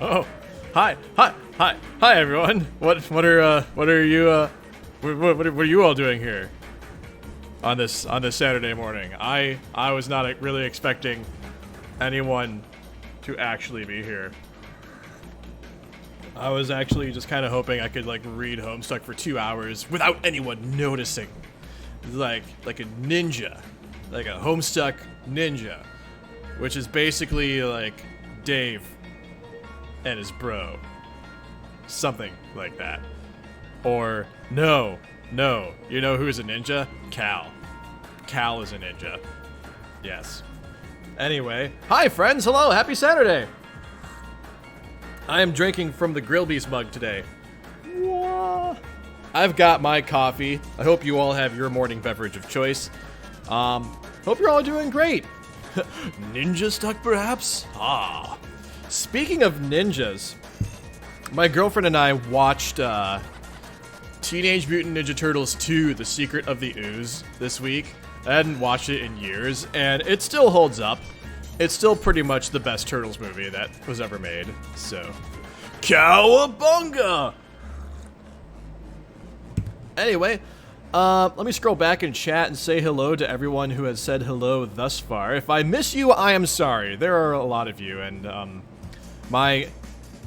Oh, hi, everyone. What are you all doing here on this Saturday morning? I was not really expecting anyone to actually be here. I was actually just kind of hoping I could like read Homestuck for 2 hours without anyone noticing, like a ninja, like a Homestuck ninja, which is basically like Dave and his bro. Something like that. Or, no. You know who's a ninja? Cal. Cal is a ninja. Yes. Anyway. Hi, friends. Hello. Happy Saturday. I am drinking from the Grillby's mug today. I've got my coffee. I hope you all have your morning beverage of choice. Hope you're all doing great. Ninja stuck, perhaps? Speaking of ninjas, my girlfriend and I watched Teenage Mutant Ninja Turtles 2: The Secret of the Ooze this week. I hadn't watched it in years, and it still holds up. It's still pretty much the best Turtles movie that was ever made, so... Cowabunga! Anyway, let me scroll back in chat and say hello to everyone who has said hello thus far. If I miss you, I am sorry. There are a lot of you, and my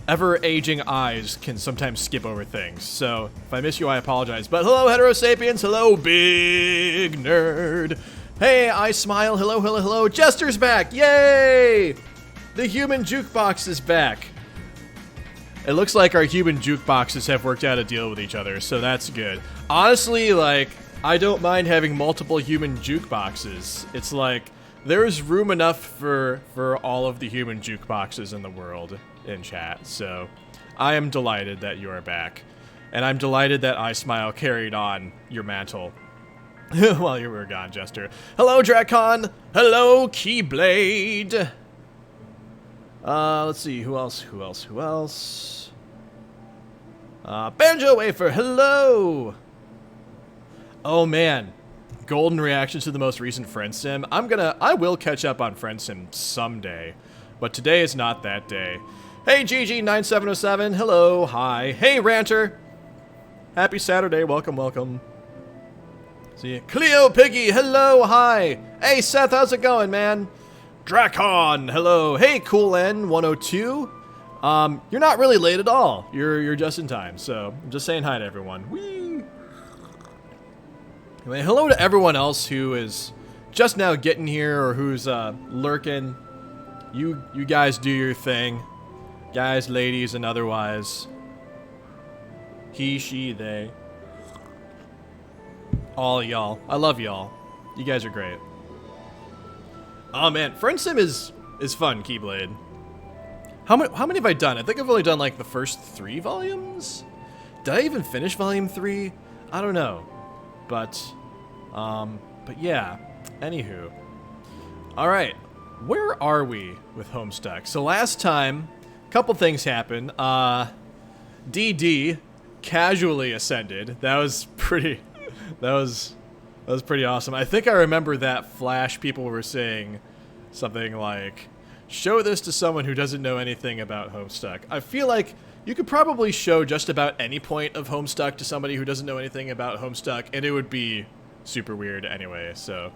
ever-aging eyes can sometimes skip over things. So, if I miss you, I apologize. But hello, Heterosapiens. Hello, Big Nerd. Hey, I Smile. Hello. Jester's back. Yay! The human jukebox is back. It looks like our human jukeboxes have worked out a deal with each other, so that's good. Honestly, like, I don't mind having multiple human jukeboxes. It's like, there's room enough for all of the human jukeboxes in the world in chat, so I am delighted that you are back. And I'm delighted that I Smile carried on your mantle while you were gone, Jester. Hello, Drakon! Hello, Keyblade! Let's see, who else? Banjo Wafer, hello! Oh man, golden reactions to the most recent Friend Sim. I will catch up on Friend Sim someday, but today is not that day. Hey GG9707, hello, hi. Hey Ranter! Happy Saturday, welcome. See ya. Cleo Piggy, hello, hi. Hey Seth, how's it going, man? Drakon, hello. Hey Cooln102. You're not really late at all. You're just in time, so I'm just saying hi to everyone. Whee! Anyway, hello to everyone else who is just now getting here or who's lurking. You guys do your thing. Guys, ladies, and otherwise. He, she, they. All y'all. I love y'all. You guys are great. Oh man, Friend Sim is fun, Keyblade. How many have I done? I think I've only done like the first 3 volumes? Did I even finish volume 3? I don't know. But yeah. Anywho. Alright. Where are we with Homestuck? So last time, a couple things happened. DD casually ascended. That was pretty pretty awesome. I think I remember that flash people were saying something like, show this to someone who doesn't know anything about Homestuck. I feel like you could probably show just about any point of Homestuck to somebody who doesn't know anything about Homestuck, and it would be super weird anyway, so.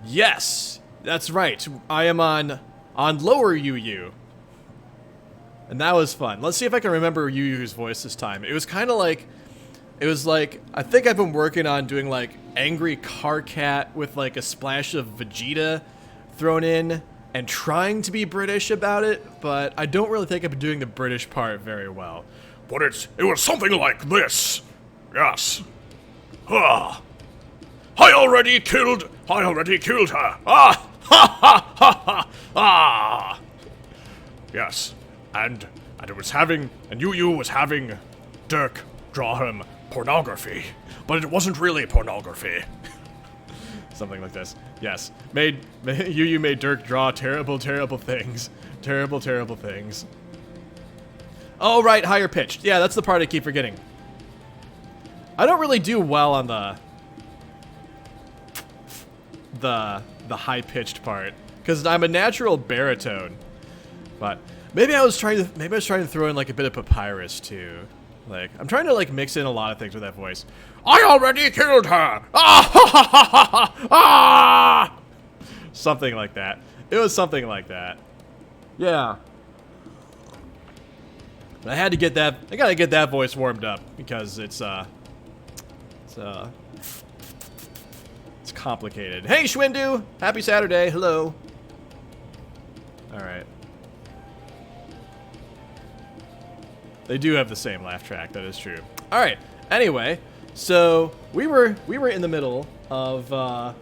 Yes, that's right. I am on lower UU. And that was fun. Let's see if I can remember UU's voice this time. It was kind of like, I think I've been working on doing like angry car cat with like a splash of Vegeta thrown in and trying to be British about it, but I don't really think I've been doing the British part very well. But it was something like this. Yes. I already killed her. Ah! Ha ha ha ha! Ah! Yes. And Yu was having Dirk draw him pornography, but it wasn't really pornography. Something like this. Yes. Yu made Dirk draw terrible things. Terrible things. Oh, right, higher pitched. Yeah, that's the part I keep forgetting. I don't really do well on the high-pitched part, because I'm a natural baritone. But Maybe I was trying to throw in like a bit of papyrus too. Like I'm trying to like mix in a lot of things with that voice. I already killed her! Ah ha ha ha ha ha! Ah! Something like that. It was something like that. Yeah. I had to get that. I gotta get that voice warmed up because it's complicated. Hey, Schwindu! Happy Saturday. Hello. All right. They do have the same laugh track. That is true. All right. Anyway, so we were in the middle of. Well,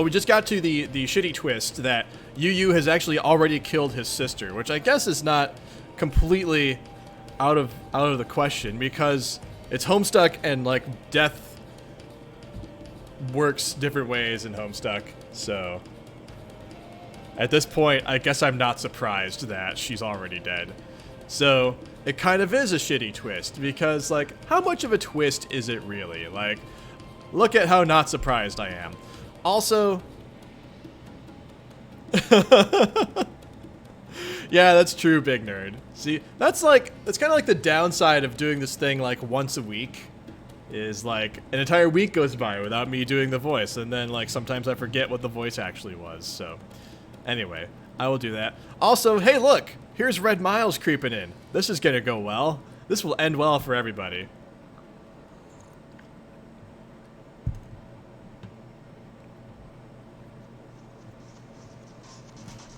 we just got to the shitty twist that Yu has actually already killed his sister, which I guess is not completely out of the question because it's Homestuck and like death works different ways in Homestuck. So at this point, I guess I'm not surprised that she's already dead. So it kind of is a shitty twist because like how much of a twist is it really? Like look at how not surprised I am. Also, yeah, that's true, big nerd. See, that's kind of like the downside of doing this thing like once a week. Is like an entire week goes by without me doing the voice, and then like sometimes I forget what the voice actually was. So, anyway, I will do that. Also, hey, look, here's Red Miles creeping in. This is gonna go well. This will end well for everybody.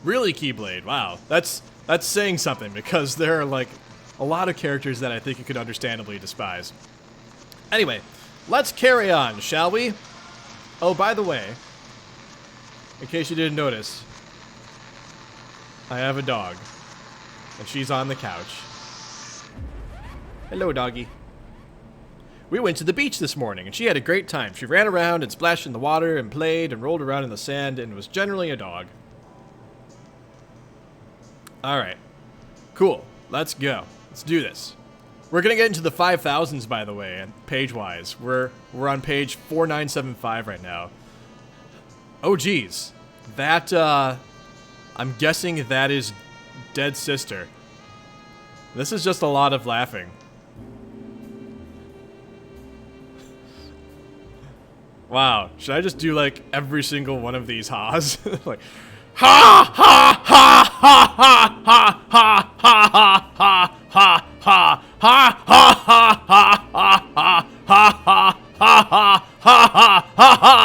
Really, Keyblade. Wow, that's saying something because there are like a lot of characters that I think you could understandably despise. Anyway, let's carry on, shall we? Oh, by the way, in case you didn't notice, I have a dog, and she's on the couch. Hello, doggy. We went to the beach this morning, and she had a great time. She ran around and splashed in the water and played and rolled around in the sand and was generally a dog. Alright. Cool. Let's go. Let's do this. We're gonna get into the 5,000s, by the way, page-wise. We're on page 4975 right now. Oh, geez. That, I'm guessing that is Dead Sister. This is just a lot of laughing. Wow. Should I just do, like, every single one of these ha's? Like, ha ha ha ha ha ha ha ha ha ha ha ha ha ha ha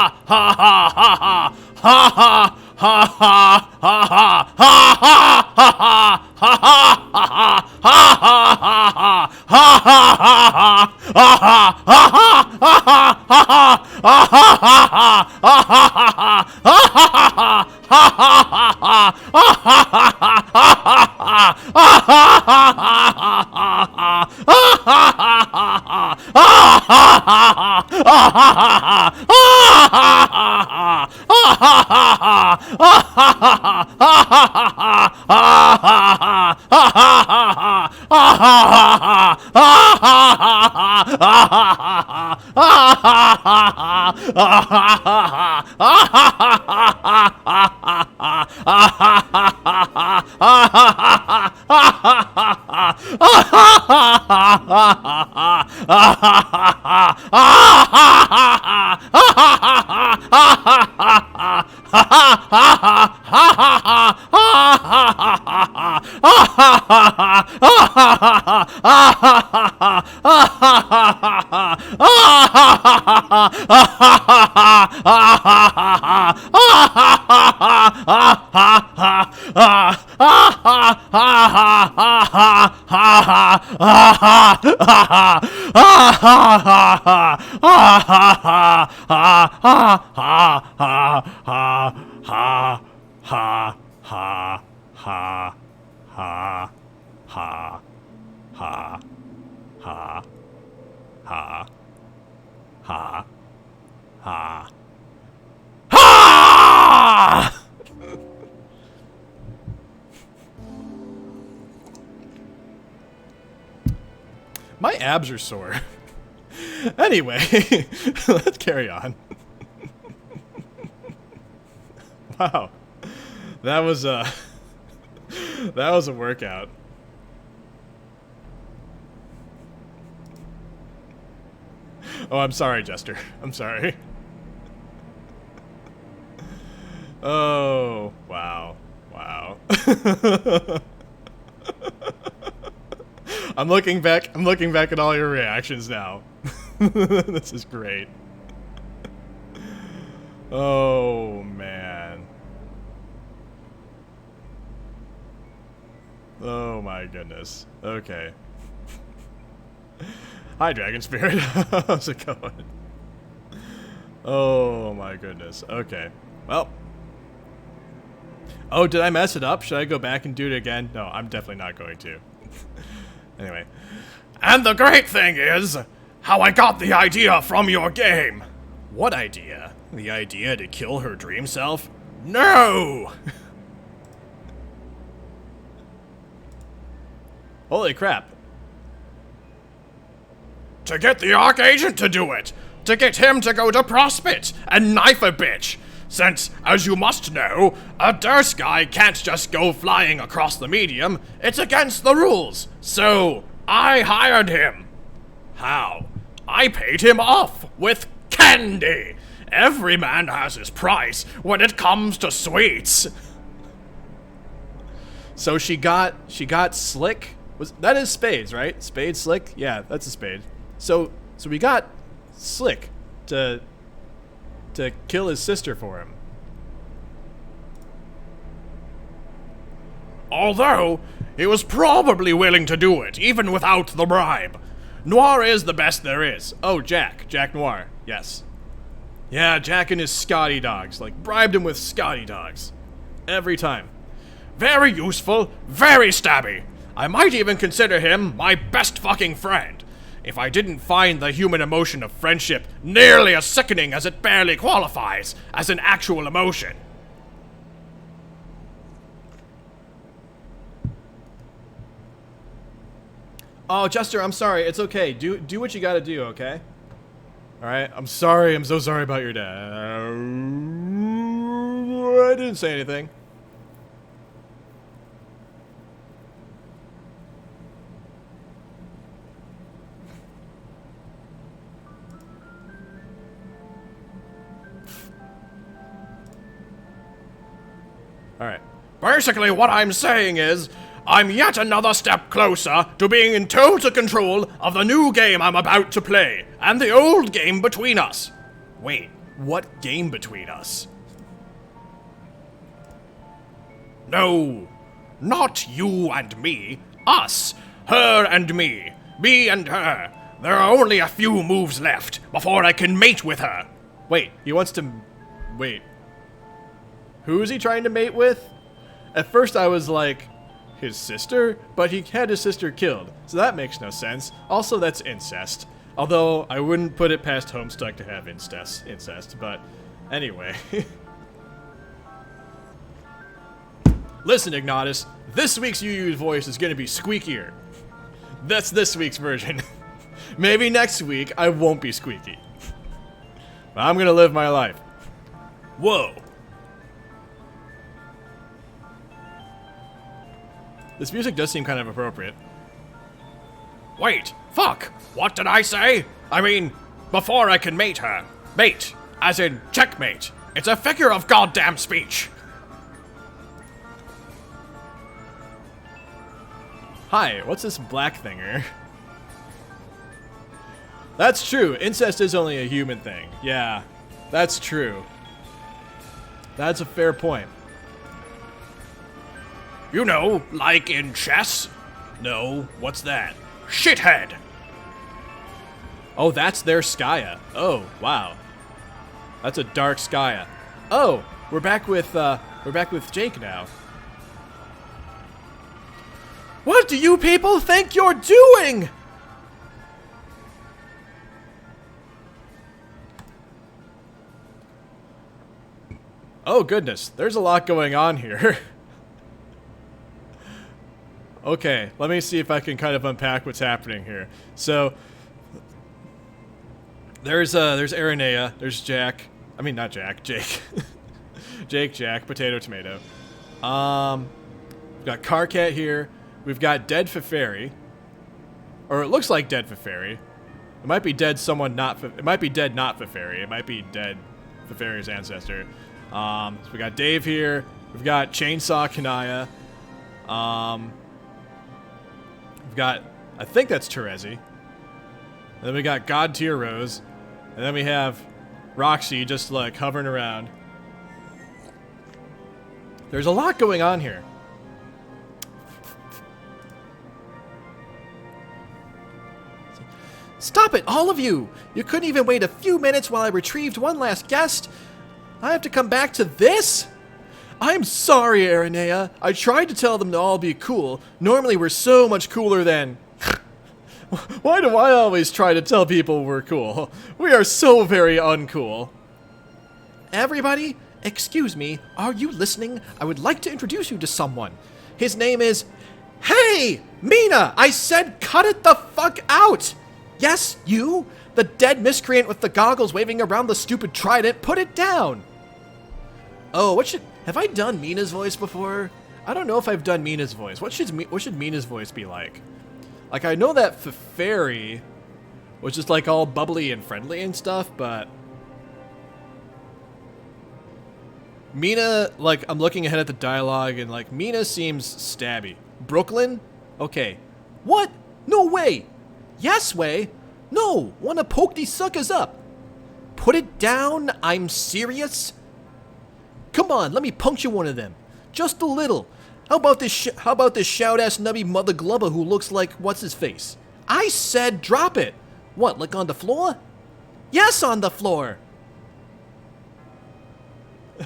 ha ha ha My abs are sore. Anyway, let's carry on. Wow. That was That was a workout. Oh, I'm sorry, Jester. I'm sorry. Oh, wow. Wow. I'm looking back at all your reactions now. This is great. Oh, man. Oh my goodness. Okay. Hi, Dragon Spirit. How's it going? Oh my goodness. Okay. Well. Oh, did I mess it up? Should I go back and do it again? No, I'm definitely not going to. Anyway. And the great thing is, how I got the idea from your game. What idea? The idea to kill her dream self? No! Holy crap. To get the Archagent to do it. To get him to go to Prospect and knife a bitch. Since, as you must know, a Derse guy can't just go flying across the medium. It's against the rules. So, I hired him. How? I paid him off with candy. Every man has his price when it comes to sweets. So she got Slick? That is Spades, right? Spade, Slick? Yeah, that's a spade. So we got Slick to kill his sister for him. Although, he was probably willing to do it, even without the bribe. Noir is the best there is. Oh, Jack Noir, yes. Yeah, Jack and his Scotty dogs, like, bribed him with Scotty dogs. Every time. Very useful, very stabby. I might even consider him my best fucking friend, if I didn't find the human emotion of friendship nearly as sickening as it barely qualifies as an actual emotion. Oh, Jester, I'm sorry. It's okay. Do what you gotta do, okay? Alright, I'm sorry. I'm so sorry about your dad. I didn't say anything. Alright. Basically, what I'm saying is, I'm yet another step closer to being in total control of the new game I'm about to play, and the old game between us. Wait, what game between us? No, not you and me. Us. Her and me. Me and her. There are only a few moves left before I can mate with her. Wait, he wants to... Wait. Who is he trying to mate with? At first I was like, his sister? But he had his sister killed, so that makes no sense. Also, that's incest. Although, I wouldn't put it past Homestuck to have incest, but anyway. Listen, Ignatus, this week's UU voice is gonna be squeakier. That's this week's version. Maybe next week I won't be squeaky. But I'm gonna live my life. Whoa. This music does seem kind of appropriate. Wait, fuck! What did I say? I mean, before I can mate her. Mate, as in checkmate. It's a figure of goddamn speech. Hi, what's this black thinger? That's true, incest is only a human thing. Yeah, that's true. That's a fair point. You know, like in chess? No, what's that? Shithead! Oh, that's their Skya. Oh, wow. That's a dark Skya. Oh, we're back with Jake now. What do you people think you're doing? Oh goodness, there's a lot going on here. Okay, let me see if I can kind of unpack what's happening here. So, there's Aranea, there's Jack. I mean, not Jack, Jake. Jake, Jack, potato, tomato. Got got Carcat here. We've got Dead Feferi. Or it looks like Dead Feferi. It might be dead someone not... It might be dead not Feferi. It might be dead Feferi's ancestor. So we got Dave here. We've got Chainsaw Kanaya. We've got... I think that's Terezi. And then we got God Tier Rose. And then we have Roxy just like hovering around. There's a lot going on here. Stop it, all of you! You couldn't even wait a few minutes while I retrieved one last guest? I have to come back to this? I'm sorry, Aranea. I tried to tell them to all be cool. Normally we're so much cooler than... Why do I always try to tell people we're cool? We are so very uncool. Everybody, excuse me, are you listening? I would like to introduce you to someone. His name is... Hey! Meenah! I said cut it the fuck out! Yes, you? The dead miscreant with the goggles waving around the stupid trident, put it down! Oh, have I done Meenah's voice before? I don't know if I've done Meenah's voice. What should Meenah's voice be like? Like, I know that Feferi was just like all bubbly and friendly and stuff, but... Meenah, like, I'm looking ahead at the dialogue and like, Meenah seems stabby. Brooklyn? Okay. What? No way! Yes way? No! Wanna poke these suckers up? Put it down? I'm serious? Come on, let me puncture one of them. Just a little. How about this shout-ass nubby mother glubber who looks like what's-his-face? I said drop it! What, like on the floor? Yes, on the floor!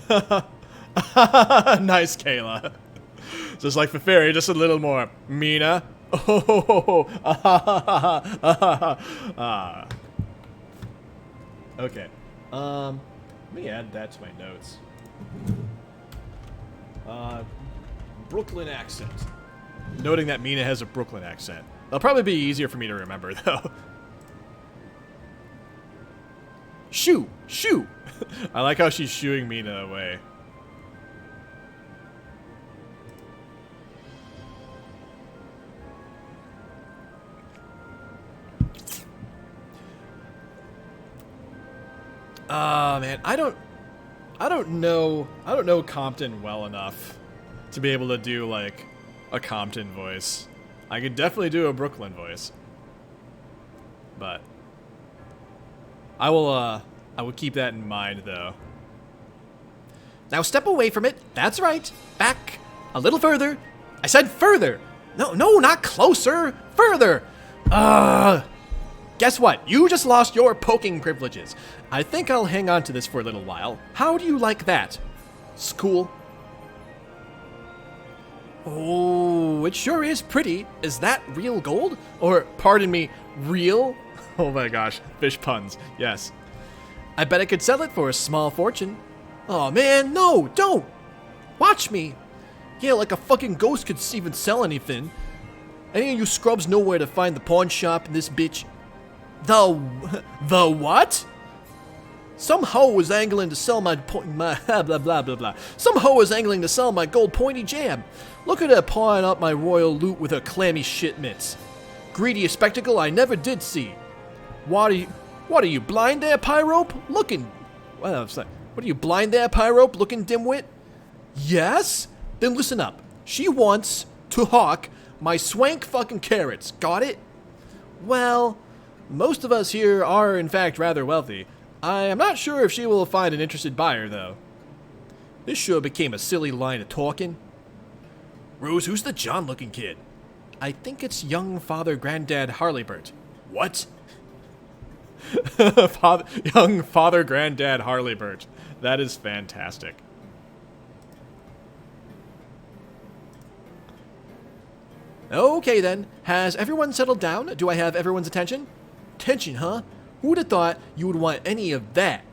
Nice, Kayla. Just like Feferi, just a little more. Meenah. Oh, okay. Let me add that to my notes. Brooklyn accent. Noting that Meenah has a Brooklyn accent. That'll probably be easier for me to remember, though. Shoo! Shoo! I like how she's shooing Meenah away. Man, I don't know Compton well enough to be able to do like a Compton voice. I could definitely do a Brooklyn voice, but I will keep that in mind though. Now step away from it. That's right. Back a little further. I said further. No, not closer. Further. Guess what? You just lost your poking privileges. I think I'll hang on to this for a little while. How do you like that? School. Oh, it sure is pretty. Is that real gold? Or, pardon me, real? Oh my gosh, fish puns. Yes. I bet I could sell it for a small fortune. Oh man, no, don't! Watch me! Yeah, like a fucking ghost could even sell anything. Any of you scrubs know where to find the pawn shop in this bitch? The what? Some hoe was angling to sell my blah blah blah blah. Some hoe was angling to sell my gold pointy jam. Look at her pawing up my royal loot with her clammy shit mitts. Greedy spectacle I never did see. What are you blind there, Pyrope? Looking. What are you blind there, Pyrope? Looking dimwit? Yes? Then listen up. She wants to hawk my swank fucking carrots. Got it? Well, most of us here are in fact rather wealthy. I am not sure if she will find an interested buyer, though. This sure became a silly line of talking. Rose, who's the John-looking kid? I think it's young Father Granddad Harleybert. What? Young Father Granddad Harleybert. That is fantastic. Okay then, has everyone settled down? Do I have everyone's attention? Tension, huh? Who would have thought you would want any of that?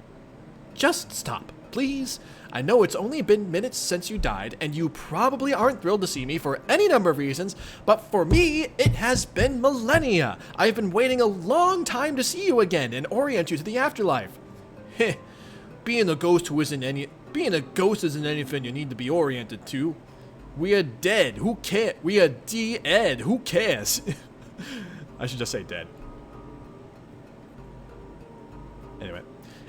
Just stop, please. I know it's only been minutes since you died, and you probably aren't thrilled to see me for any number of reasons, but for me, it has been millennia. I've been waiting a long time to see you again and orient you to the afterlife. Heh, being a ghost isn't anything you need to be oriented to. We are dead. Who cares? We are dead. Who cares? I should just say dead. Anyway.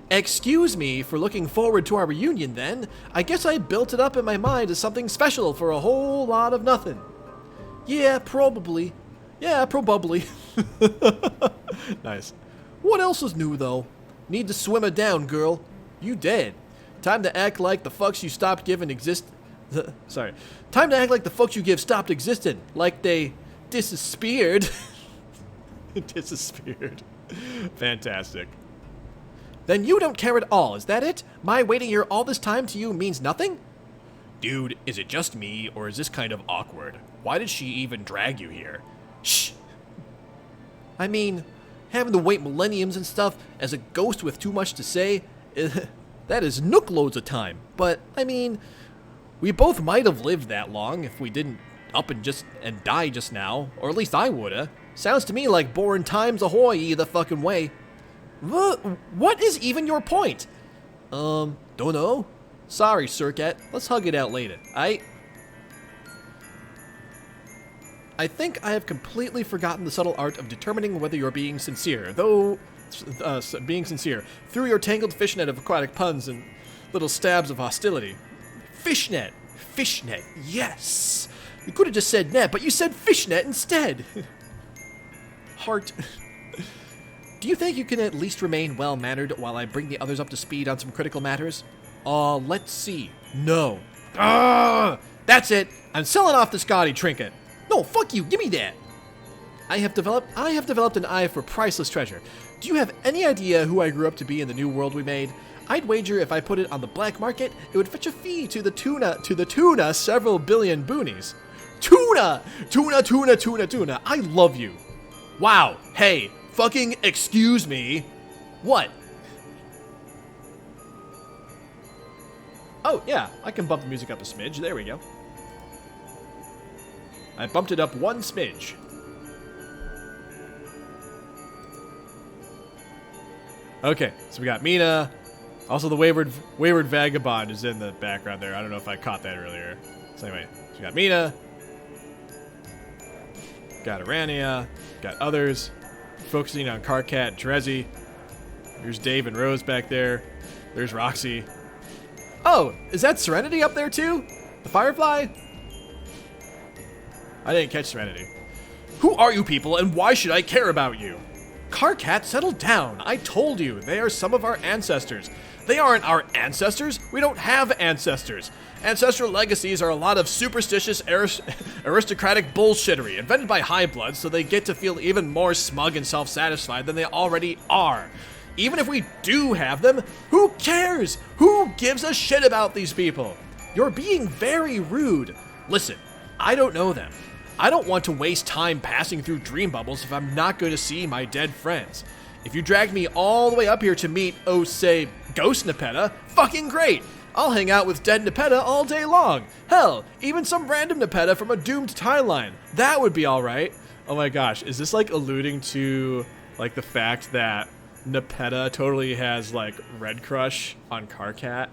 Excuse me for looking forward to our reunion then. I guess I built it up in my mind as something special for a whole lot of nothing. Yeah, probably. Yeah, probably. Nice. What else is new though? Need to swim it down, girl. You dead. Time to act like the fucks you stopped giving exist. Sorry. Time to act like the fucks you give stopped existing. Like they disappeared. Disappeared. Fantastic. Then you don't care at all, is that it? My waiting here all this time to you means nothing? Dude, is it just me, or is this kind of awkward? Why did she even drag you here? Shh! I mean, having to wait millenniums and stuff as a ghost with too much to say, that is nook loads of time. But, I mean, we both might have lived that long if we didn't up and die just now. Or at least I woulda. Sounds to me like boring times ahoy either fucking way. What is even your point? Don't know. Sorry, Circat. Let's hug it out later. I think I have completely forgotten the subtle art of determining whether you're being sincere, through your tangled fishnet of aquatic puns and little stabs of hostility. Fishnet. Fishnet. Yes. You could have just said net, but you said fishnet instead. Heart. Do you think you can at least remain well-mannered while I bring the others up to speed on some critical matters? Let's see. No. That's it. I'm selling off this gaudy trinket. No, fuck you. Give me that. I have developed an eye for priceless treasure. Do you have any idea who I grew up to be in the new world we made? I'd wager if I put it on the black market, it would fetch a fee to the tuna several billion boonies. Tuna! Tuna. I love you. Wow. Hey. Fucking excuse me. What? Oh, yeah. I can bump the music up a smidge. There we go. I bumped it up one smidge. Okay, so we got Meenah. Also, the wayward vagabond is in the background there. I don't know if I caught that earlier. So anyway, so we got Meenah. Got Aranea. Got others. Focusing on Carcat, Drezzy. There's Dave and Rose back there. There's Roxy. Oh, is that Serenity up there too? The Firefly? I didn't catch Serenity. Who are you people and why should I care about you? Carcat, settle down. I told you, they are some of our ancestors. They aren't our ancestors. We don't have ancestors. Ancestral legacies are a lot of superstitious aristocratic bullshittery invented by high bloods so they get to feel even more smug and self-satisfied than they already are. Even if we do have them, who cares? Who gives a shit about these people? You're being very rude. Listen, I don't know them. I don't want to waste time passing through dream bubbles if I'm not going to see my dead friends. If you drag me all the way up here to meet, oh, say, Ghost Nepeta, fucking great. I'll hang out with dead Nepeta all day long. Hell, even some random Nepeta from a doomed timeline. That would be alright. Oh my gosh, is this like alluding to like the fact that Nepeta totally has like Red Crush on Carcat?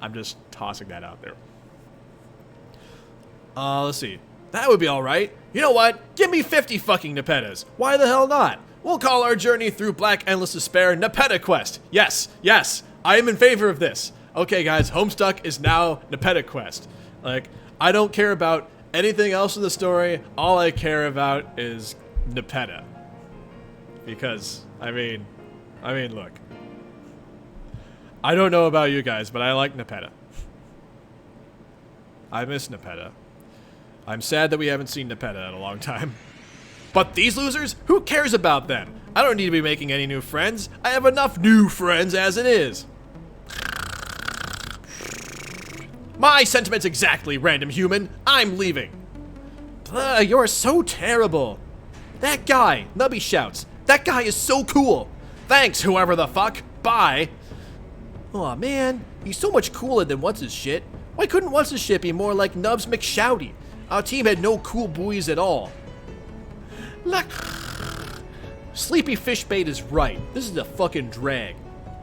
I'm just tossing that out there. Let's see. That would be alright. You know what? Give me 50 fucking Nepetas. Why the hell not? We'll call our journey through Black Endless Despair Nepeta Quest. Yes, I am in favor of this. Okay, guys, Homestuck is now Nepeta Quest. Like, I don't care about anything else in the story. All I care about is Nepeta. Because, I mean, look. I don't know about you guys, but I like Nepeta. I miss Nepeta. I'm sad that we haven't seen Nepeta in a long time. But these losers? Who cares about them? I don't need to be making any new friends. I have enough new friends as it is. My sentiments exactly, random human. I'm leaving. You're so terrible. That guy, Nubby shouts. That guy is so cool. Thanks, whoever the fuck. Bye. Aw, man. He's so much cooler than What's-His-Shit. Why couldn't What's-His-Shit be more like Nubs McShouty? Our team had no cool buoys at all. Look. Sleepy Fishbait is right. This is a fucking drag.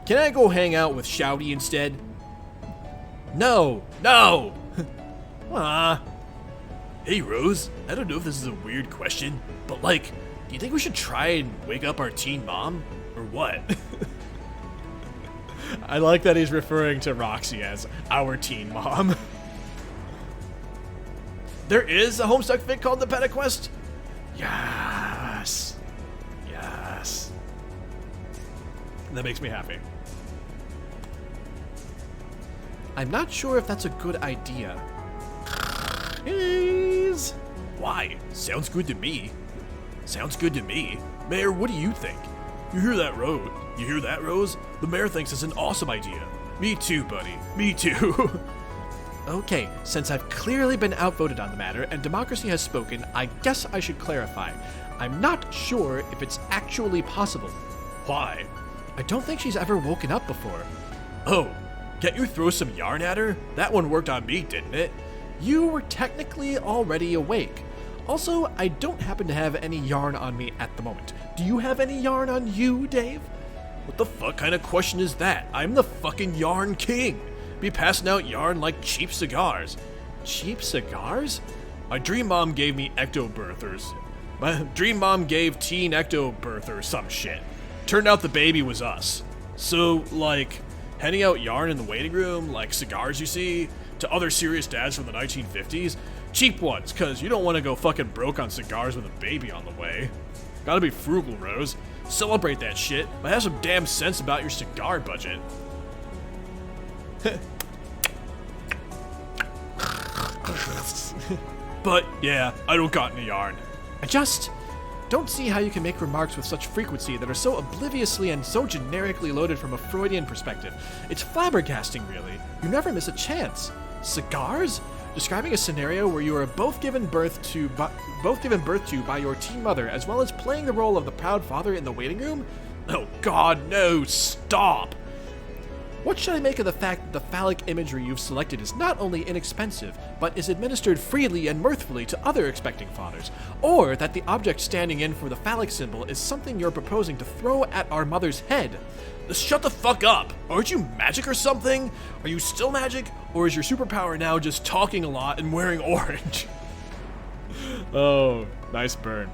Can I go hang out with Shouty instead? No! No! Ah. Hey, Rose, I don't know if this is a weird question, but like, do you think we should try and wake up our teen mom? Or what? I like that he's referring to Roxy as our teen mom. There is a Homestuck fic called the PetaQuest? Yes. Yes. That makes me happy. I'm not sure if that's a good idea. Please. Why? Sounds good to me. Sounds good to me. Mayor, what do you think? You hear that, Rose? You hear that, Rose? The mayor thinks it's an awesome idea. Me too, buddy. Me too. Okay, since I've clearly been outvoted on the matter and democracy has spoken, I guess I should clarify. I'm not sure if it's actually possible. Why? I don't think she's ever woken up before. Oh, can't you throw some yarn at her? That one worked on me, didn't it? You were technically already awake. Also, I don't happen to have any yarn on me at the moment. Do you have any yarn on you, Dave? What the fuck kind of question is that? I'm the fucking yarn king. Be passing out yarn like cheap cigars. Cheap cigars? My dream mom gave me ectobirthers. My dream mom gave teen ectobirth or some shit. Turned out the baby was us. So, like, handing out yarn in the waiting room, like cigars you see, to other serious dads from the 1950s, cheap ones, cause you don't want to go fucking broke on cigars with a baby on the way. Gotta be frugal, Rose. Celebrate that shit, but have some damn sense about your cigar budget. But, yeah, I don't got any yarn. I just don't see how you can make remarks with such frequency that are so obliviously and so generically loaded from a Freudian perspective. It's flabbergasting, really. You never miss a chance. Cigars? Describing a scenario where you are both given birth to by your teen mother, as well as playing the role of the proud father in the waiting room? Oh god, no, stop! What should I make of the fact that the phallic imagery you've selected is not only inexpensive, but is administered freely and mirthfully to other expecting fathers? Or that the object standing in for the phallic symbol is something you're proposing to throw at our mother's head? Shut the fuck up! Aren't you magic or something? Are you still magic? Or is your superpower now just talking a lot and wearing orange? Oh, nice burn.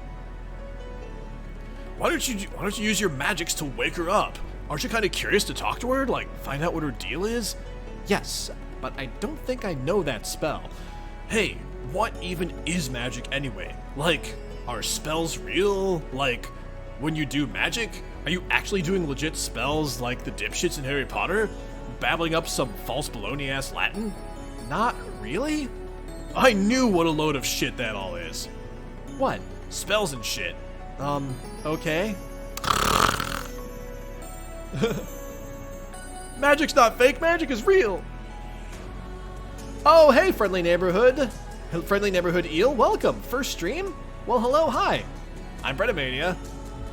Why don't you use your magics to wake her up? Aren't you kind of curious to talk to her? Like, find out what her deal is? Yes, but I don't think I know that spell. Hey, what even is magic anyway? Like, are spells real? Like, when you do magic, are you actually doing legit spells like the dipshits in Harry Potter? Babbling up some false baloney-ass Latin? Not really? I knew what a load of shit that all is. What? Spells and shit. Okay. Magic's not fake, magic is real. Oh, hey, friendly neighborhood eel, welcome. First stream? Well, hello, hi. I'm Breadamania.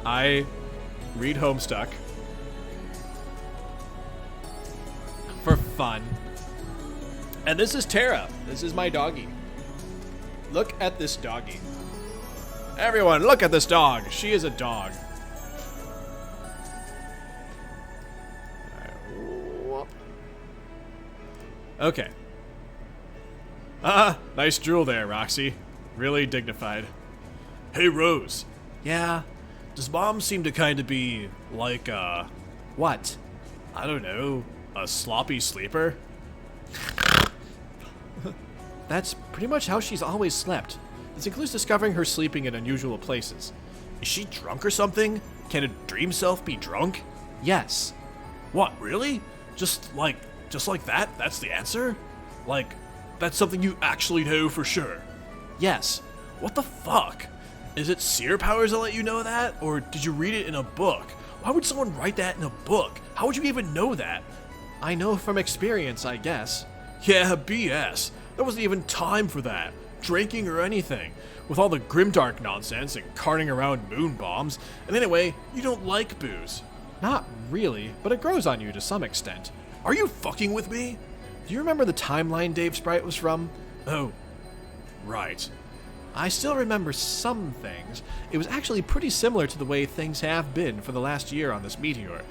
I read Homestuck for fun. And this is Tara. This is my doggy. Look at this doggy. Everyone, look at this dog. She is a dog. Okay. Nice drool there, Roxy. Really dignified. Hey, Rose. Yeah? Does Mom seem to kind of be like, What? I don't know, a sloppy sleeper? That's pretty much how she's always slept. This includes discovering her sleeping in unusual places. Is she drunk or something? Can a dream self be drunk? Yes. What, really? Just like that? That's the answer? Like, that's something you actually know for sure? Yes. What the fuck? Is it seer powers that let you know that? Or did you read it in a book? Why would someone write that in a book? How would you even know that? I know from experience, I guess. Yeah, BS. There wasn't even time for that. Drinking or anything. With all the grimdark nonsense and carting around moon bombs. And anyway, you don't like booze. Not really, but it grows on you to some extent. Are you fucking with me? Do you remember the timeline Dave Sprite was from? Oh, right. I still remember some things. It was actually pretty similar to the way things have been for the last year on this meteor.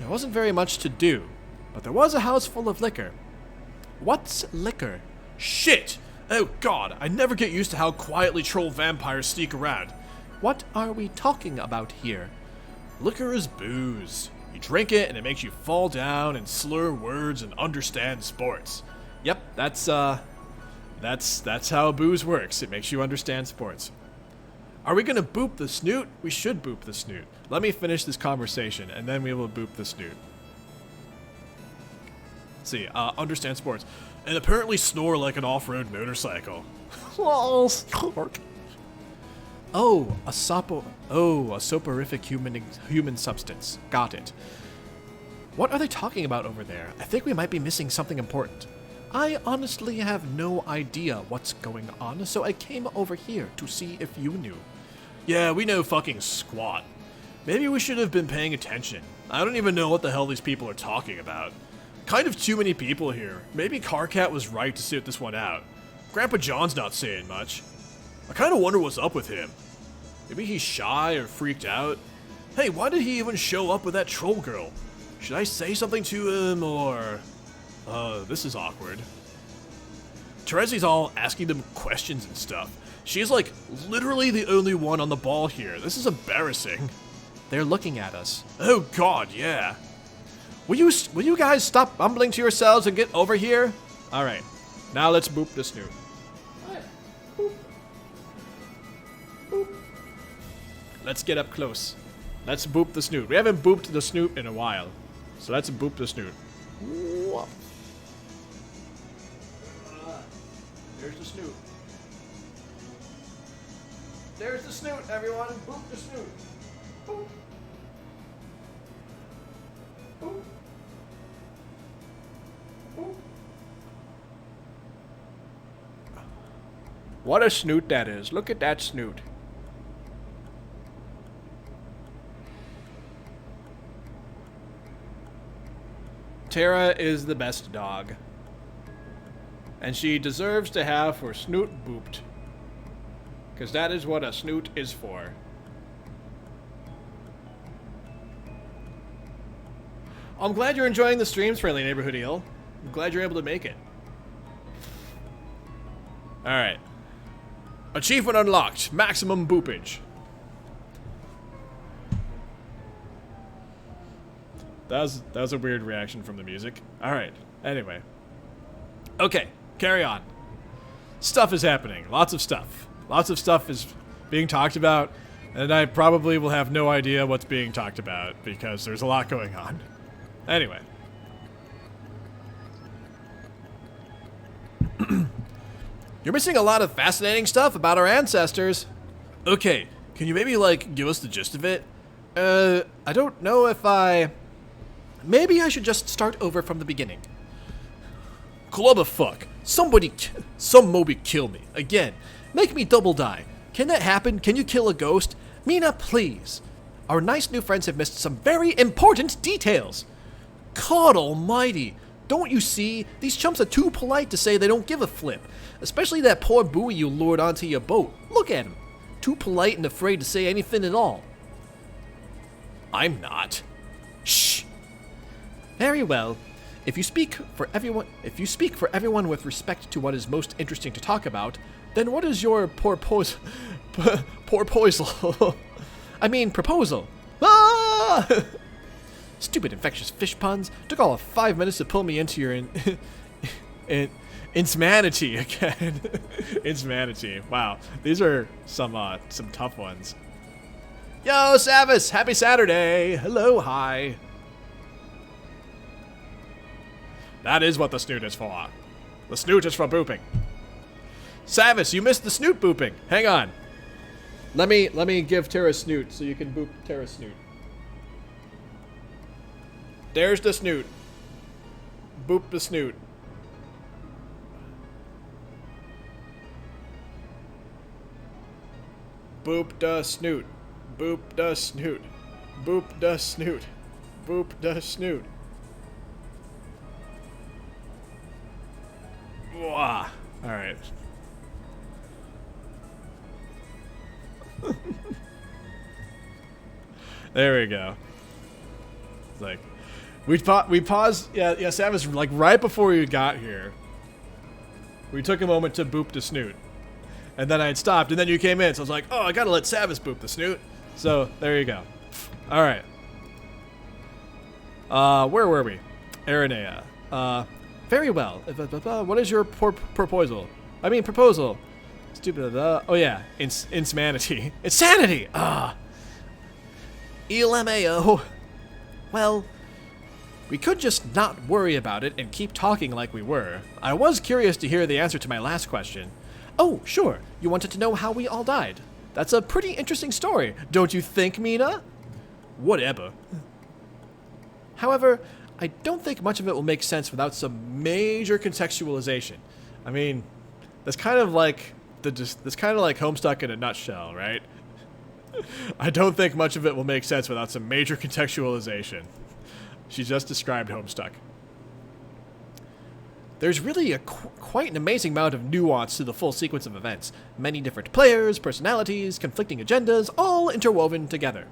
There wasn't very much to do, but there was a house full of liquor. What's liquor? Shit! Oh god, I never get used to how quietly troll vampires sneak around. What are we talking about here? Liquor is booze. You drink it and it makes you fall down and slur words and understand sports. Yep, that's how booze works. It makes you understand sports. Are we gonna boop the snoot? We should boop the snoot. Let me finish this conversation and then we will boop the snoot. Let's see, understand sports. And apparently snore like an off-road motorcycle. Oh, a soporific human substance. Got it. What are they talking about over there? I think we might be missing something important. I honestly have no idea what's going on, so I came over here to see if you knew. Yeah, we know fucking squat. Maybe we should have been paying attention. I don't even know what the hell these people are talking about. Kind of too many people here. Maybe Carcat was right to sit this one out. Grandpa John's not saying much. I kind of wonder what's up with him. Maybe he's shy or freaked out. Hey, why did he even show up with that troll girl? Should I say something to him or... this is awkward. Terezi's all asking them questions and stuff. She's like literally the only one on the ball here. This is embarrassing. They're looking at us. Oh god, yeah. Will you guys stop mumbling to yourselves and get over here? Alright, now let's boop the snoot. Boop. Boop. Let's get up close. Let's boop the snoot. We haven't booped the snoot in a while. So let's boop the snoot. Whoop. There's the snoot. There's the snoot, everyone. Boop the snoot. Boop. Boop. Boop. What a snoot that is. Look at that snoot. Tara is the best dog. And she deserves to have her snoot booped. Because that is what a snoot is for. I'm glad you're enjoying the streams, Friendly Neighborhood Eel. I'm glad you're able to make it. Alright. Achievement unlocked. Maximum boopage. That was a weird reaction from the music. Alright. Anyway. Okay. Carry on. Stuff is happening. Lots of stuff. Lots of stuff is being talked about. And I probably will have no idea what's being talked about because there's a lot going on. Anyway. You're missing a lot of fascinating stuff about our ancestors. Okay, can you maybe, like, give us the gist of it? I don't know if maybe I should just start over from the beginning. Clubberfuck. Some Moby kill me. Again. Make me double die. Can that happen? Can you kill a ghost? Meenah, please. Our nice new friends have missed some very important details. God almighty. Don't you see? These chumps are too polite to say they don't give a flip. Especially that poor buoy you lured onto your boat. Look at him. Too polite and afraid to say anything at all. I'm not. Shh. Very well. If you speak for everyone with respect to what is most interesting to talk about, then what is your proposal? I mean, proposal. Ah! Stupid infectious fish puns. Took all of 5 minutes to pull me into your insanity again. Insanity. Wow, these are some tough ones. Yo, Savis, happy Saturday. Hello, hi. That is what the snoot is for. The snoot is for booping. Savis, you missed the snoot booping. Hang on. Let me give Tara snoot so you can boop Tara snoot. There's the snoot. Boop the snoot. Boop the snoot. Boop the snoot. Boop the snoot. Boop the snoot. Wah. All right. There we go. It's like we paused. Yeah. Samus, like right before you got here, We took a moment to boop the snoot. And then I had stopped, and then you came in, so I was like, oh, I gotta let Savis boop the snoot. So, there you go. Alright. Where were we? Aranea. Very well. What is your proposal? I mean, proposal. Stupid. Oh, yeah. Insanity. Insanity! LMAO. Well, we could just not worry about it and keep talking like we were. I was curious to hear the answer to my last question. Oh, sure. You wanted to know how we all died. That's a pretty interesting story, don't you think, Meenah? Whatever. However, I don't think much of it will make sense without some major contextualization. I mean, that's kind of like Homestuck in a nutshell, right? I don't think much of it will make sense without some major contextualization. She just described Homestuck. There's really quite an amazing amount of nuance to the full sequence of events. Many different players, personalities, conflicting agendas, all interwoven together.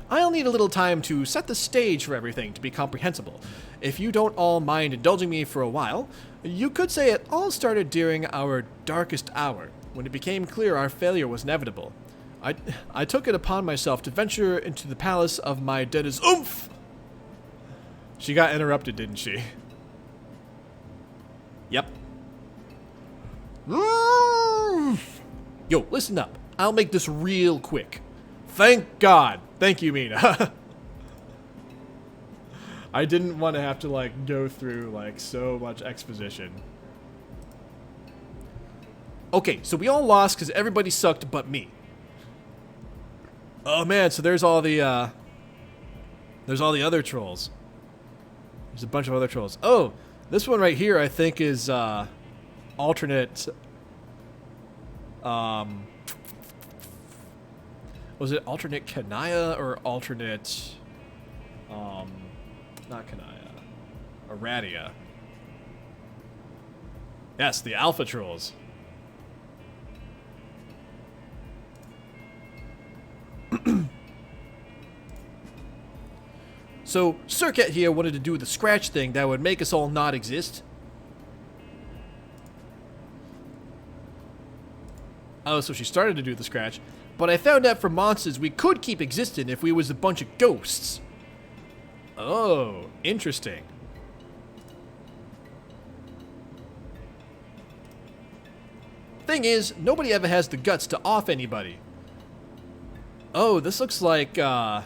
I'll need a little time to set the stage for everything to be comprehensible. If you don't all mind indulging me for a while, you could say it all started during our darkest hour, when it became clear our failure was inevitable. I took it upon myself to venture into the palace of my deadest oomph! She got interrupted, didn't she? Yep. Yo, listen up. I'll make this real quick. Thank God. Thank you, Meenah. I didn't want to have to, like, go through, like, so much exposition. Okay, so we all lost because everybody sucked but me. Oh, man, so there's all the other trolls. There's a bunch of other trolls. Oh, this one right here, I think, is, alternate, was it alternate Kanaya or alternate, not Kanaya, Aranea? Yes, the Alpha Trolls. So, Circuit here wanted to do the scratch thing that would make us all not exist. Oh, so she started to do the scratch. But I found out from monsters we could keep existing if we was a bunch of ghosts. Oh, interesting. Thing is, nobody ever has the guts to off anybody. Oh, this looks like, oh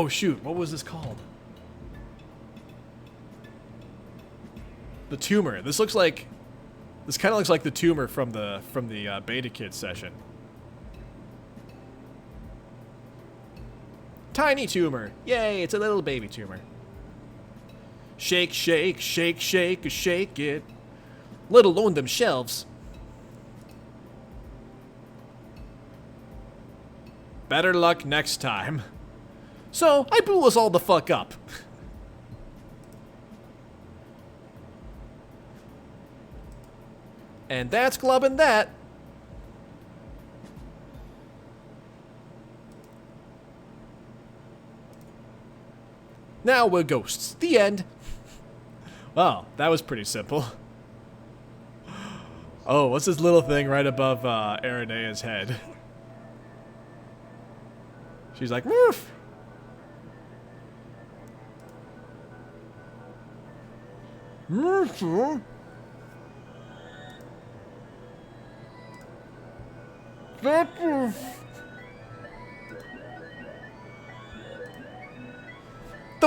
shoot, what was this called? The tumor. This looks like, this kind of looks like the tumor from the Beta Kid session. Tiny tumor. Yay, it's a little baby tumor. Shake, shake, shake, shake, shake it. Let alone them shelves. Better luck next time. So, I blew us all the fuck up. And that's glubbing that. Now we're ghosts. The end. Well, that was pretty simple. Oh, what's this little thing right above Aranea's head? She's like, woof. The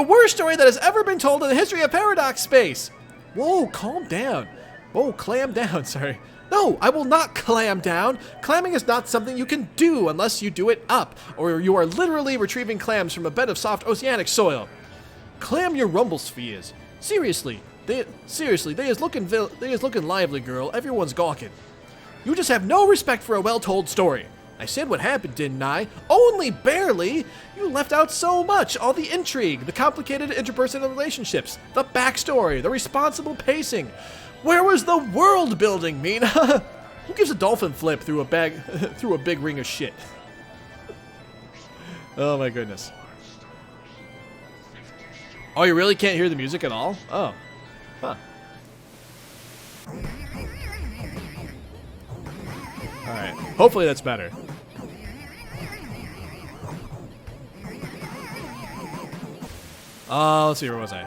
worst story that has ever been told in the history of Paradox Space. Whoa, calm down. Whoa, clam down, sorry. No, I will not clam down. Clamming is not something you can do unless you do it up, or you are literally retrieving clams from a bed of soft oceanic soil. Clam your rumble spheres. Seriously, they is looking lively, girl. Everyone's gawking. You just have no respect for a well-told story. I said what happened, didn't I? Only barely! You left out so much! All the intrigue, the complicated interpersonal relationships, the backstory, the responsible pacing. Where was the world building, Meenah? Who gives a dolphin flip through a big ring of shit? Oh my goodness. Oh, you really can't hear the music at all? Oh. Huh. Hopefully that's better. Let's see, where was I?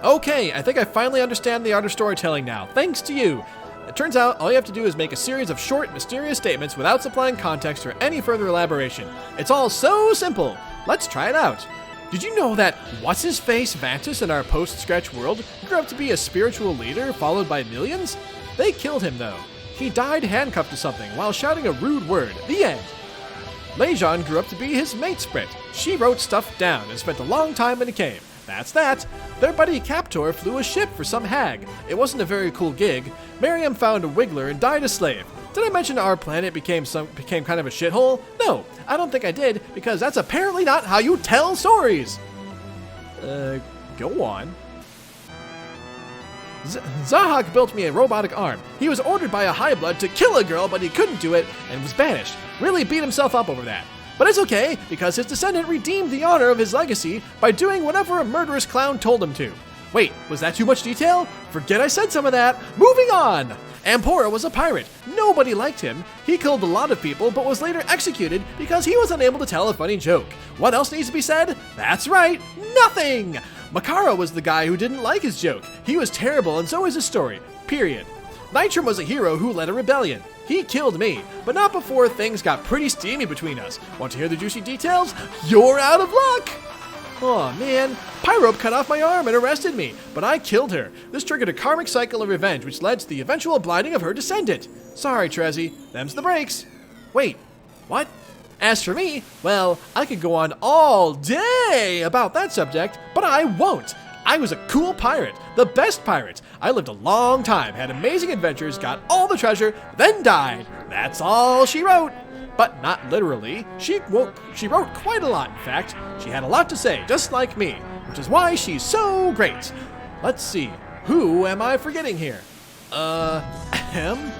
Okay, I think I finally understand the art of storytelling now, thanks to you. It turns out all you have to do is make a series of short, mysterious statements without supplying context or any further elaboration. It's all so simple. Let's try it out. Did you know that What's-His-Face Vantus in our post-Scratch world grew up to be a spiritual leader followed by millions? They killed him, though. He died handcuffed to something while shouting a rude word. The end. Lejon grew up to be his mate Sprit. She wrote stuff down and spent a long time in a cave. That's that. Their buddy Captor flew a ship for some hag. It wasn't a very cool gig. Miriam found a wiggler and died a slave. Did I mention our planet became kind of a shithole? No, I don't think I did, because that's apparently not how you tell stories. Go on. Zahak built me a robotic arm. He was ordered by a high blood to kill a girl, but he couldn't do it and was banished. Really beat himself up over that. But it's okay, because his descendant redeemed the honor of his legacy by doing whatever a murderous clown told him to. Wait, was that too much detail? Forget I said some of that. Moving on! Ampora was a pirate. Nobody liked him. He killed a lot of people, but was later executed because he was unable to tell a funny joke. What else needs to be said? That's right, nothing! Makara was the guy who didn't like his joke. He was terrible, and so is his story. Period. Nitram was a hero who led a rebellion. He killed me, but not before things got pretty steamy between us. Want to hear the juicy details? You're out of luck! Aw, man. Pyrope cut off my arm and arrested me, but I killed her. This triggered a karmic cycle of revenge, which led to the eventual blinding of her descendant. Sorry, Trezzy. Them's the breaks. Wait, what? As for me, well, I could go on all day about that subject, but I won't. I was a cool pirate, the best pirate. I lived a long time, had amazing adventures, got all the treasure, then died. That's all she wrote. But not literally. She wrote quite a lot, in fact. She had a lot to say, just like me, which is why she's so great. Let's see. Who am I forgetting here? Him?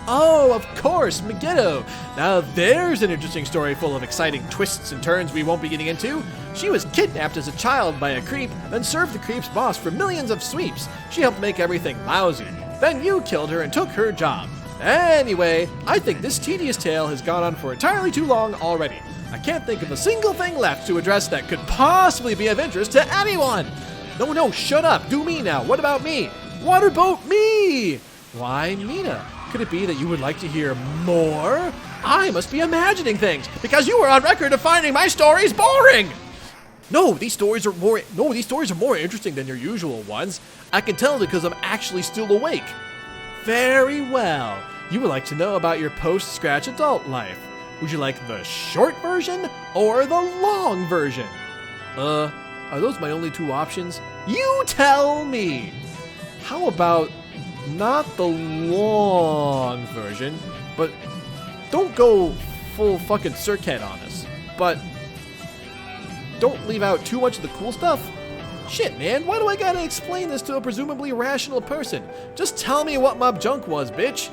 Oh, of course, Megiddo. Now there's an interesting story full of exciting twists and turns we won't be getting into. She was kidnapped as a child by a creep, then served the creep's boss for millions of sweeps. She helped make everything lousy. Then you killed her and took her job. Anyway, I think this tedious tale has gone on for entirely too long already. I can't think of a single thing left to address that could possibly be of interest to anyone. No, shut up. Do me now. What about me? Waterboat me! Why, Meenah? Could it be that you would like to hear more? I must be imagining things, because you were on record of finding my stories boring! No, these stories are more interesting than your usual ones. I can tell because I'm actually still awake. Very well. You would like to know about your post-Scratch adult life. Would you like the short version or the long version? Are those my only two options? You tell me! How about not the long version, but don't go full fucking Circuit on us. But don't leave out too much of the cool stuff. Shit, man, why do I gotta explain this to a presumably rational person? Just tell me what Mob Junk was, bitch.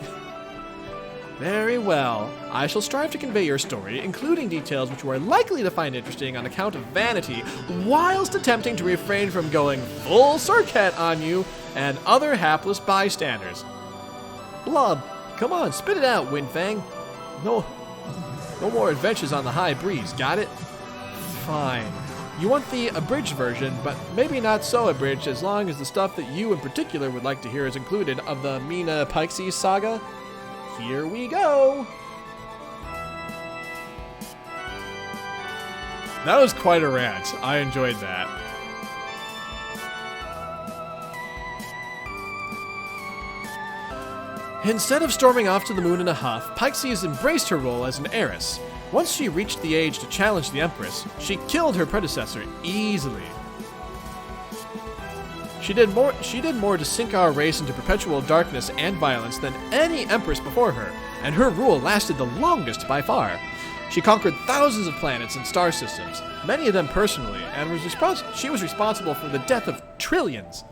Very well. I shall strive to convey your story, including details which you are likely to find interesting on account of vanity, whilst attempting to refrain from going full Circuit on you and other hapless bystanders. Blob, come on, spit it out, Windfang. No more adventures on the high breeze, got it? Fine. You want the abridged version, but maybe not so abridged as long as the stuff that you in particular would like to hear is included of the Meenah Pikesea saga. Here we go! That was quite a rant. I enjoyed that. Instead of storming off to the moon in a huff, Pikesea embraced her role as an heiress. Once she reached the age to challenge the Empress, she killed her predecessor easily. She did more to sink our race into perpetual darkness and violence than any Empress before her, and her rule lasted the longest by far. She conquered thousands of planets and star systems, many of them personally, and she was responsible for the death of trillions.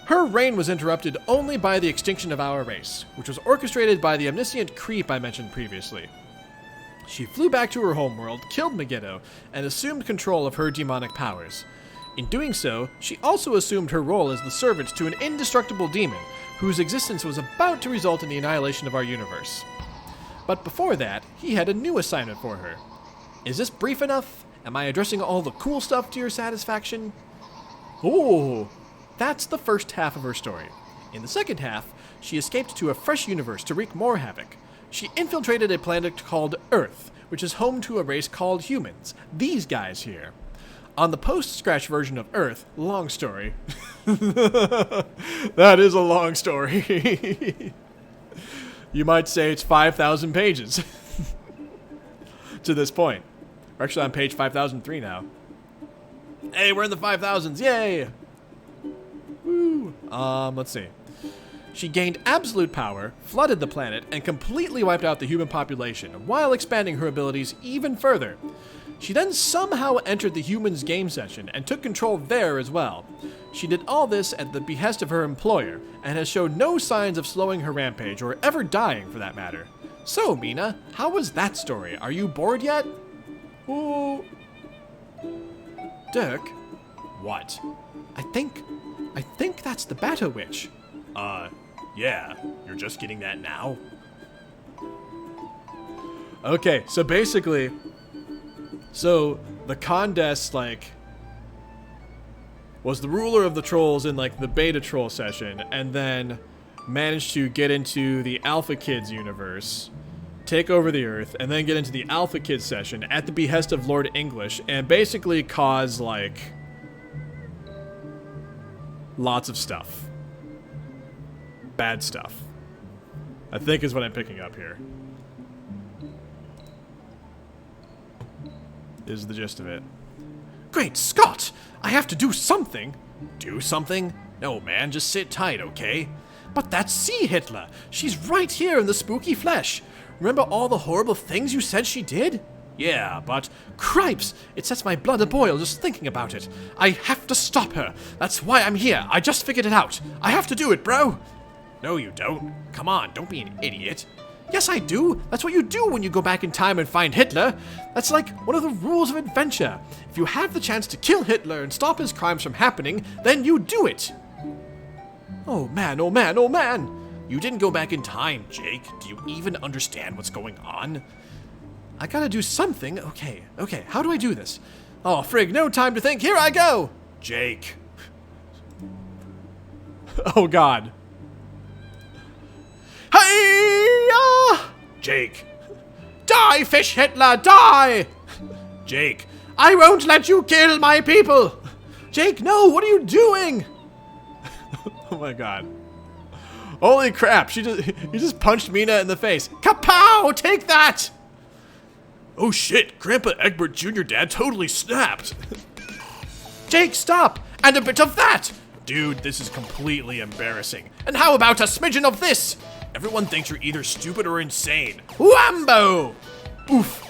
Her reign was interrupted only by the extinction of our race, which was orchestrated by the omniscient creep I mentioned previously. She flew back to her homeworld, killed Megiddo, and assumed control of her demonic powers. In doing so, she also assumed her role as the servant to an indestructible demon, whose existence was about to result in the annihilation of our universe. But before that, he had a new assignment for her. Is this brief enough? Am I addressing all the cool stuff to your satisfaction? Oh, that's the first half of her story. In the second half, she escaped to a fresh universe to wreak more havoc. She infiltrated a planet called Earth, which is home to a race called humans. These guys here. On the post-scratch version of Earth, long story. That is a long story. You might say it's 5,000 pages to this point. We're actually on page 5003 now. Hey, we're in the 5,000s. Yay! Woo! Let's see. She gained absolute power, flooded the planet, and completely wiped out the human population, while expanding her abilities even further. She then somehow entered the humans' game session and took control there as well. She did all this at the behest of her employer, and has shown no signs of slowing her rampage, or ever dying for that matter. So, Meenah, how was that story? Are you bored yet? Ooh. Dirk? What? I think that's the Battle Witch. Yeah, you're just getting that now? Okay, so basically, the Condesce, like, was the ruler of the trolls in, like, the beta troll session, and then managed to get into the Alpha Kids universe, take over the Earth, and then get into the Alpha Kids session at the behest of Lord English, and basically cause, like, lots of stuff. Bad stuff. I think is what I'm picking up here. Is the gist of it. Great Scott! I have to do something! Do something? No, man, just sit tight, okay? But that's C. Hitler! She's right here in the spooky flesh! Remember all the horrible things you said she did? Yeah, but... Cripes! It sets my blood a-boil just thinking about it. I have to stop her! That's why I'm here! I just figured it out! I have to do it, bro! No, you don't. Come on, don't be an idiot. Yes, I do. That's what you do when you go back in time and find Hitler. That's like one of the rules of adventure. If you have the chance to kill Hitler and stop his crimes from happening, then you do it. Oh man, oh man, oh man. You didn't go back in time, Jake. Do you even understand what's going on? I gotta do something. Okay, how do I do this? Oh, frig, no time to think. Here I go. Jake. Oh God. Hey! Jake. Die, fish Hitler, die! Jake. I won't let you kill my people! Jake, no, what are you doing? Oh my God. Holy crap, he just punched Meenah in the face. Kapow! Take that! Oh shit, Grandpa Egbert Jr. Dad totally snapped. Jake, stop! And a bit of that! Dude, this is completely embarrassing. And how about a smidgen of this? Everyone thinks you're either stupid or insane. Whambo! Oof.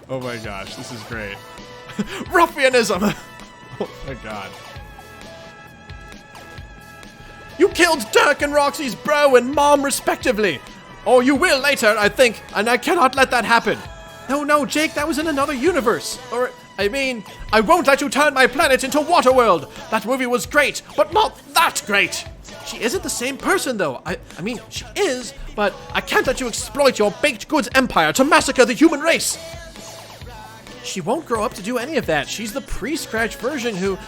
Oh my gosh, this is great. Ruffianism! Oh my God. You killed Dirk and Roxy's bro and mom respectively. Or you will later, I think, and I cannot let that happen. No, Jake, that was in another universe. Or, I mean, I won't let you turn my planet into Waterworld. That movie was great, but not that great. She isn't the same person, though. I mean, she is, but I can't let you exploit your baked goods empire to massacre the human race. She won't grow up to do any of that. She's the pre-scratch version who...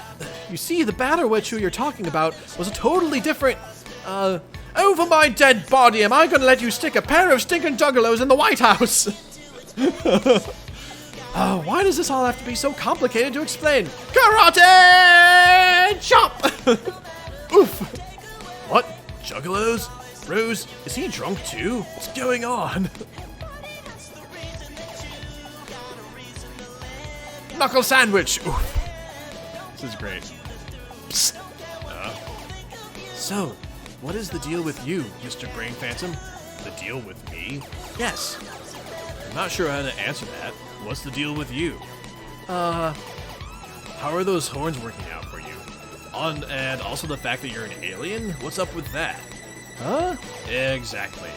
You see, the Battle Witch who you're talking about was a totally different... Over my dead body, am I gonna let you stick a pair of stinking juggalos in the White House? Why does this all have to be so complicated to explain? Karate! Chop! Oof. What? Juggalos? Rose, is he drunk too? What's going on? Knuckle sandwich! Oof. This is great. Psst. So, what is the deal with you, Mr. Brain Phantom? The deal with me? Yes. I'm not sure how to answer that. What's the deal with you? How are those horns working out for you? And also the fact that you're an alien? What's up with that? Huh? Exactly.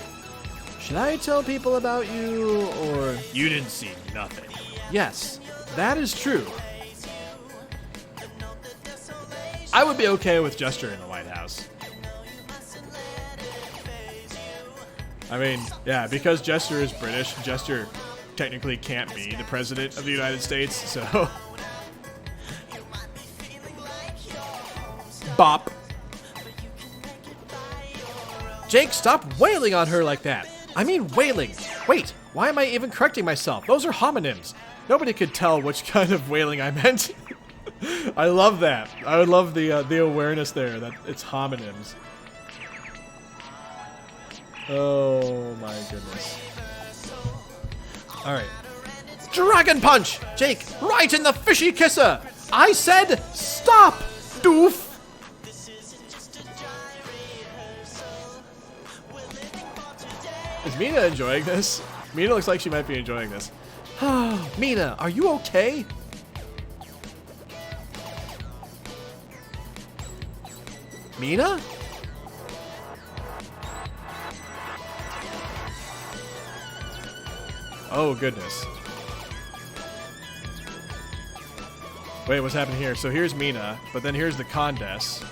Should I tell people about you, or... You didn't see nothing. Yes, that is true. I would be okay with Jester in the White House. I mean, yeah, because Jester is British, Jester technically can't be the president of the United States, so... Bop. Jake, stop wailing on her like that. I mean wailing. Wait, why am I even correcting myself? Those are homonyms. Nobody could tell which kind of wailing I meant. I love that. I would love the awareness there that it's homonyms. Oh my goodness. Alright. Dragon Punch! Jake, right in the fishy kisser! I said stop, doof! Is Meenah enjoying this? Meenah looks like she might be enjoying this. Meenah, are you okay? Meenah? Oh, goodness. Wait, what's happening here? So here's Meenah, but then here's the Condess.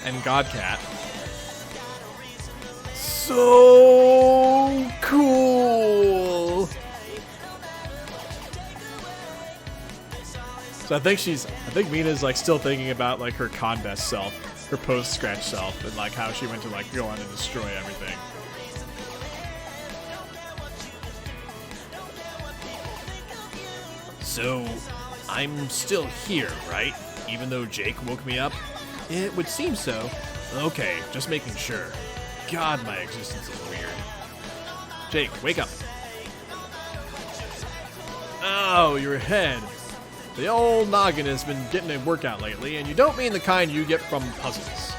And Godcat. So cool! So I think Meenah's like still thinking about like her Condess self, her post-scratch self, and like how she went to like go on and destroy everything. So, I'm still here, right? Even though Jake woke me up? It would seem so. Okay, just making sure. God, my existence is weird. Jake, wake up. Oh, your head. The old noggin has been getting a workout lately, and you don't mean the kind you get from puzzles.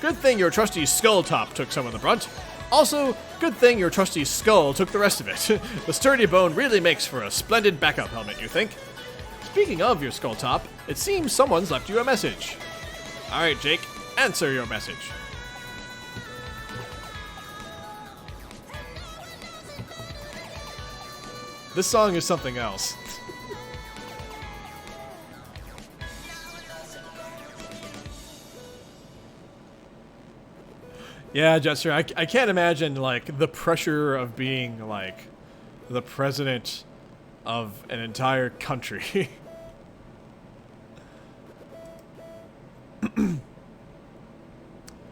Good thing your trusty skull top took some of the brunt. Also, good thing your trusty skull took the rest of it. The sturdy bone really makes for a splendid backup helmet, you think? Speaking of your skull top, it seems someone's left you a message. Alright, Jake, answer your message. This song is something else. Yeah, Jester, I can't imagine, like, the pressure of being, like, the president of an entire country.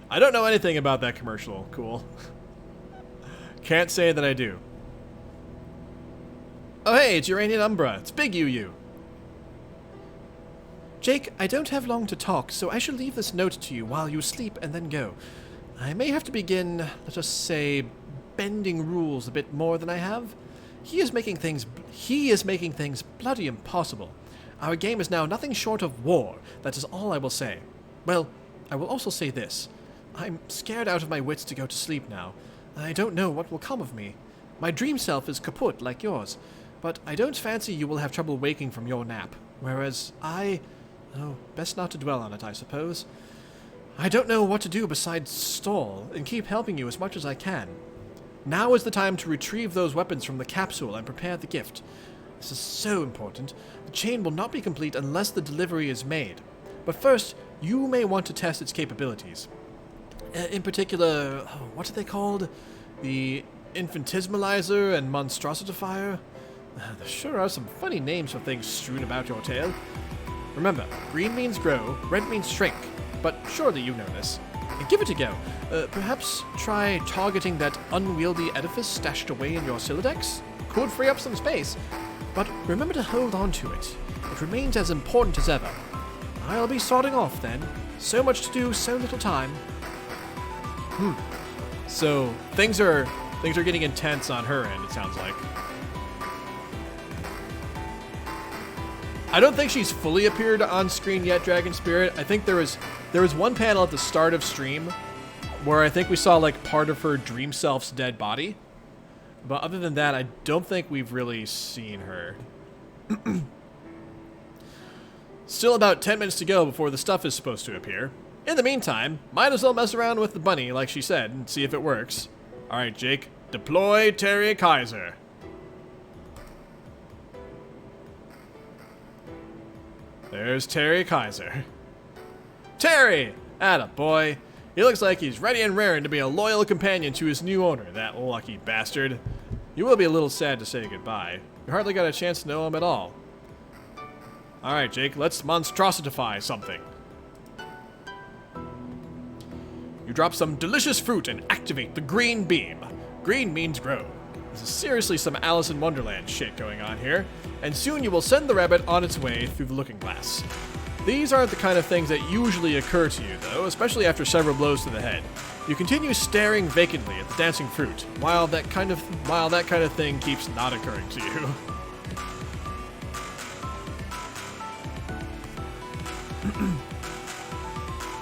I don't know anything about that commercial. Cool. Can't say that I do. Oh, hey, it's Aranea and Umbra. It's Big UU. Jake, I don't have long to talk, so I shall leave this note to you while you sleep and then go. I may have to begin, let's just say, bending rules a bit more than I have. He is making things bloody impossible. Our game is now nothing short of war. That is all I will say. Well, I will also say this. I'm scared out of my wits to go to sleep now. I don't know what will come of me. My dream self is kaput like yours, but I don't fancy you will have trouble waking from your nap. Whereas oh, best not to dwell on it, I suppose. I don't know what to do besides stall and keep helping you as much as I can. Now is the time to retrieve those weapons from the capsule and prepare the gift. This is so important. The chain will not be complete unless the delivery is made. But first, you may want to test its capabilities. In particular, what are they called? The Infinitesimalizer and Monstrositifier? There sure are some funny names for things strewn about your tail. Remember, green means grow, red means shrink. But surely you know this. Give it a go. Perhaps try targeting that unwieldy edifice stashed away in your Silodex? Could free up some space. But remember to hold on to it. It remains as important as ever. I'll be starting off then. So much to do, so little time. So things are getting intense on her end, it sounds like. I don't think she's fully appeared on screen yet, Dragon Spirit. I think there was one panel at the start of stream where I think we saw like part of her dream self's dead body. But other than that, I don't think we've really seen her. Still about 10 minutes to go before the stuff is supposed to appear. In the meantime, might as well mess around with the bunny like she said and see if it works. Alright, Jake. Deploy Terry Kaiser. There's Terry Kaiser. Terry! Atta boy. He looks like he's ready and raring to be a loyal companion to his new owner, that lucky bastard. You will be a little sad to say goodbye. You hardly got a chance to know him at all. Alright, Jake, let's monstrositify something. You drop some delicious fruit and activate the green beam. Green means grow. This is seriously some Alice in Wonderland shit going on here, and soon you will send the rabbit on its way through the looking glass. These aren't the kind of things that usually occur to you, though, especially after several blows to the head. You continue staring vacantly at the dancing fruit, while that kind of thing keeps not occurring to you.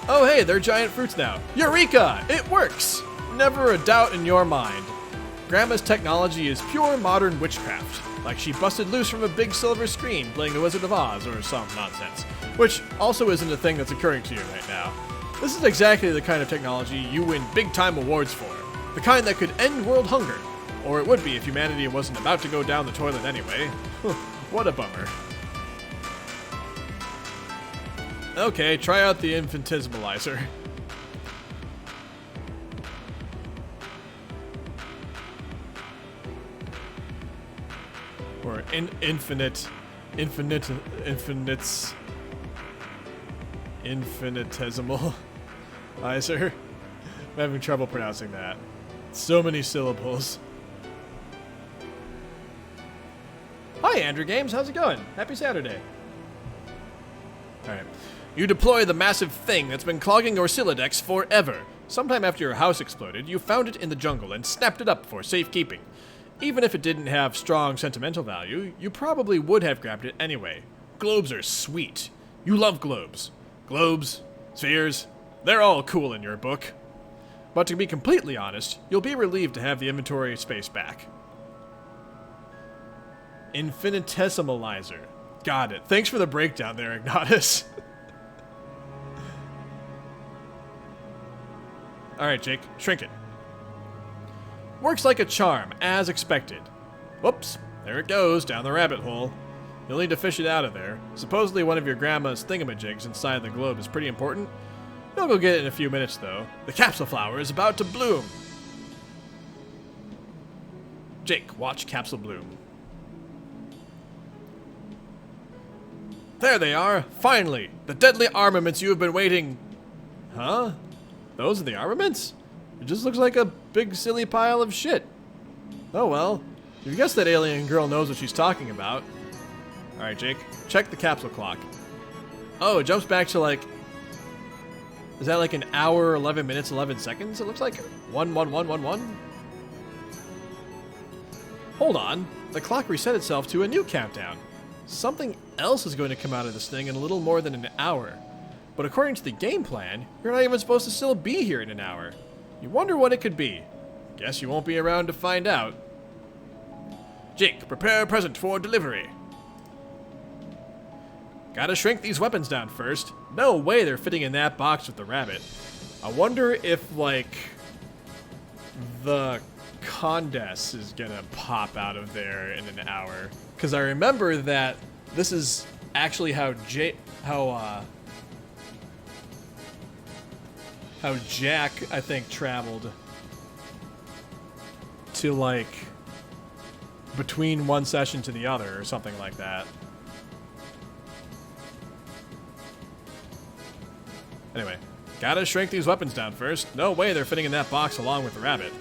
Oh hey, they're giant fruits now. Eureka! It works! Never a doubt in your mind. Grandma's technology is pure modern witchcraft, like she busted loose from a big silver screen playing The Wizard of Oz or some nonsense, which also isn't a thing that's occurring to you right now. This is exactly the kind of technology you win big-time awards for, the kind that could end world hunger, or it would be if humanity wasn't about to go down the toilet anyway. What a bummer. Okay, try out the infinitesimalizer. Or infinitesimal. Iser. I'm having trouble pronouncing that. So many syllables. Hi, Andrew Games. How's it going? Happy Saturday. Alright. You deploy the massive thing that's been clogging your Silodex forever. Sometime after your house exploded, you found it in the jungle and snapped it up for safekeeping. Even if it didn't have strong sentimental value, you probably would have grabbed it anyway. Globes are sweet. You love globes. Globes, spheres, they're all cool in your book. But to be completely honest, you'll be relieved to have the inventory space back. Infinitesimalizer. Got it. Thanks for the breakdown there, Ignatus. Alright, Jake, shrink it. Works like a charm, as expected. Whoops, there it goes, down the rabbit hole. You'll need to fish it out of there. Supposedly one of your grandma's thingamajigs inside the globe is pretty important. You'll go get it in a few minutes, though. The capsule flower is about to bloom. Jake, watch capsule bloom. There they are, finally! The deadly armaments you have been waiting... Huh? Those are the armaments? It just looks like a big silly pile of shit. Oh well. You guess that alien girl knows what she's talking about. Alright, Jake. Check the capsule clock. Oh, it jumps back to like... Is that like an hour, 11 minutes, 11 seconds? It looks like 11111. Hold on. The clock reset itself to a new countdown. Something else is going to come out of this thing in a little more than an hour. But according to the game plan, you're not even supposed to still be here in an hour. You wonder what it could be. Guess you won't be around to find out. Jake, prepare a present for delivery. Gotta shrink these weapons down first. No way they're fitting in that box with the rabbit. I wonder if, like, the Condes is gonna pop out of there in an hour. Because I remember that this is actually how Jack, I think, traveled to, like, between one session to the other or something like that. Anyway, gotta shrink these weapons down first. No way they're fitting in that box along with the rabbit.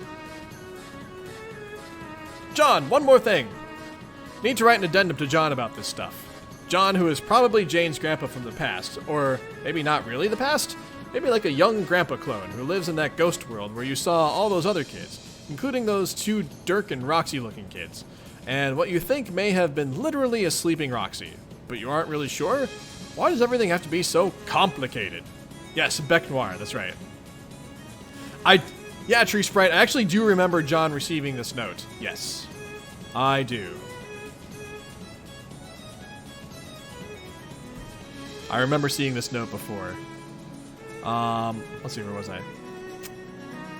John, one more thing. Need to write an addendum to John about this stuff. John, who is probably Jane's grandpa from the past, or maybe not really the past? Maybe like a young grandpa clone who lives in that ghost world where you saw all those other kids, including those two Dirk and Roxy looking kids, and what you think may have been literally a sleeping Roxy, but you aren't really sure? Why does everything have to be so complicated? Yes, Bec Noir, that's right. Yeah, Tree Sprite, I actually do remember John receiving this note. Yes, I do. I remember seeing this note before. Let's see, where was I?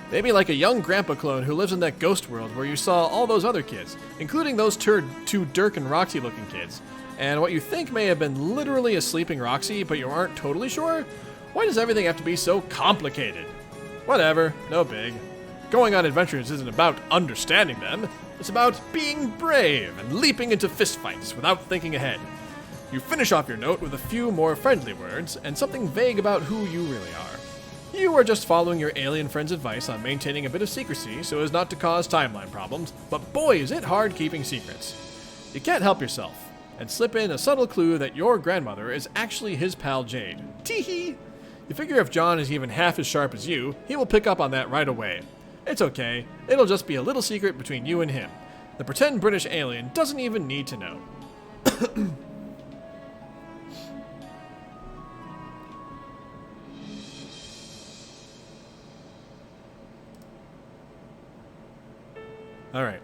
Maybe like a young grandpa clone who lives in that ghost world where you saw all those other kids, including those two Dirk and Roxy looking kids. And what you think may have been literally a sleeping Roxy, but you aren't totally sure? Why does everything have to be so complicated? Whatever, no big. Going on adventures isn't about understanding them. It's about being brave and leaping into fistfights without thinking ahead. You finish off your note with a few more friendly words and something vague about who you really are. You are just following your alien friend's advice on maintaining a bit of secrecy so as not to cause timeline problems, but boy is it hard keeping secrets. You can't help yourself, and slip in a subtle clue that your grandmother is actually his pal Jade. Tee-hee! You figure if John is even half as sharp as you, he will pick up on that right away. It's okay, it'll just be a little secret between you and him. The pretend British alien doesn't even need to know. Alright.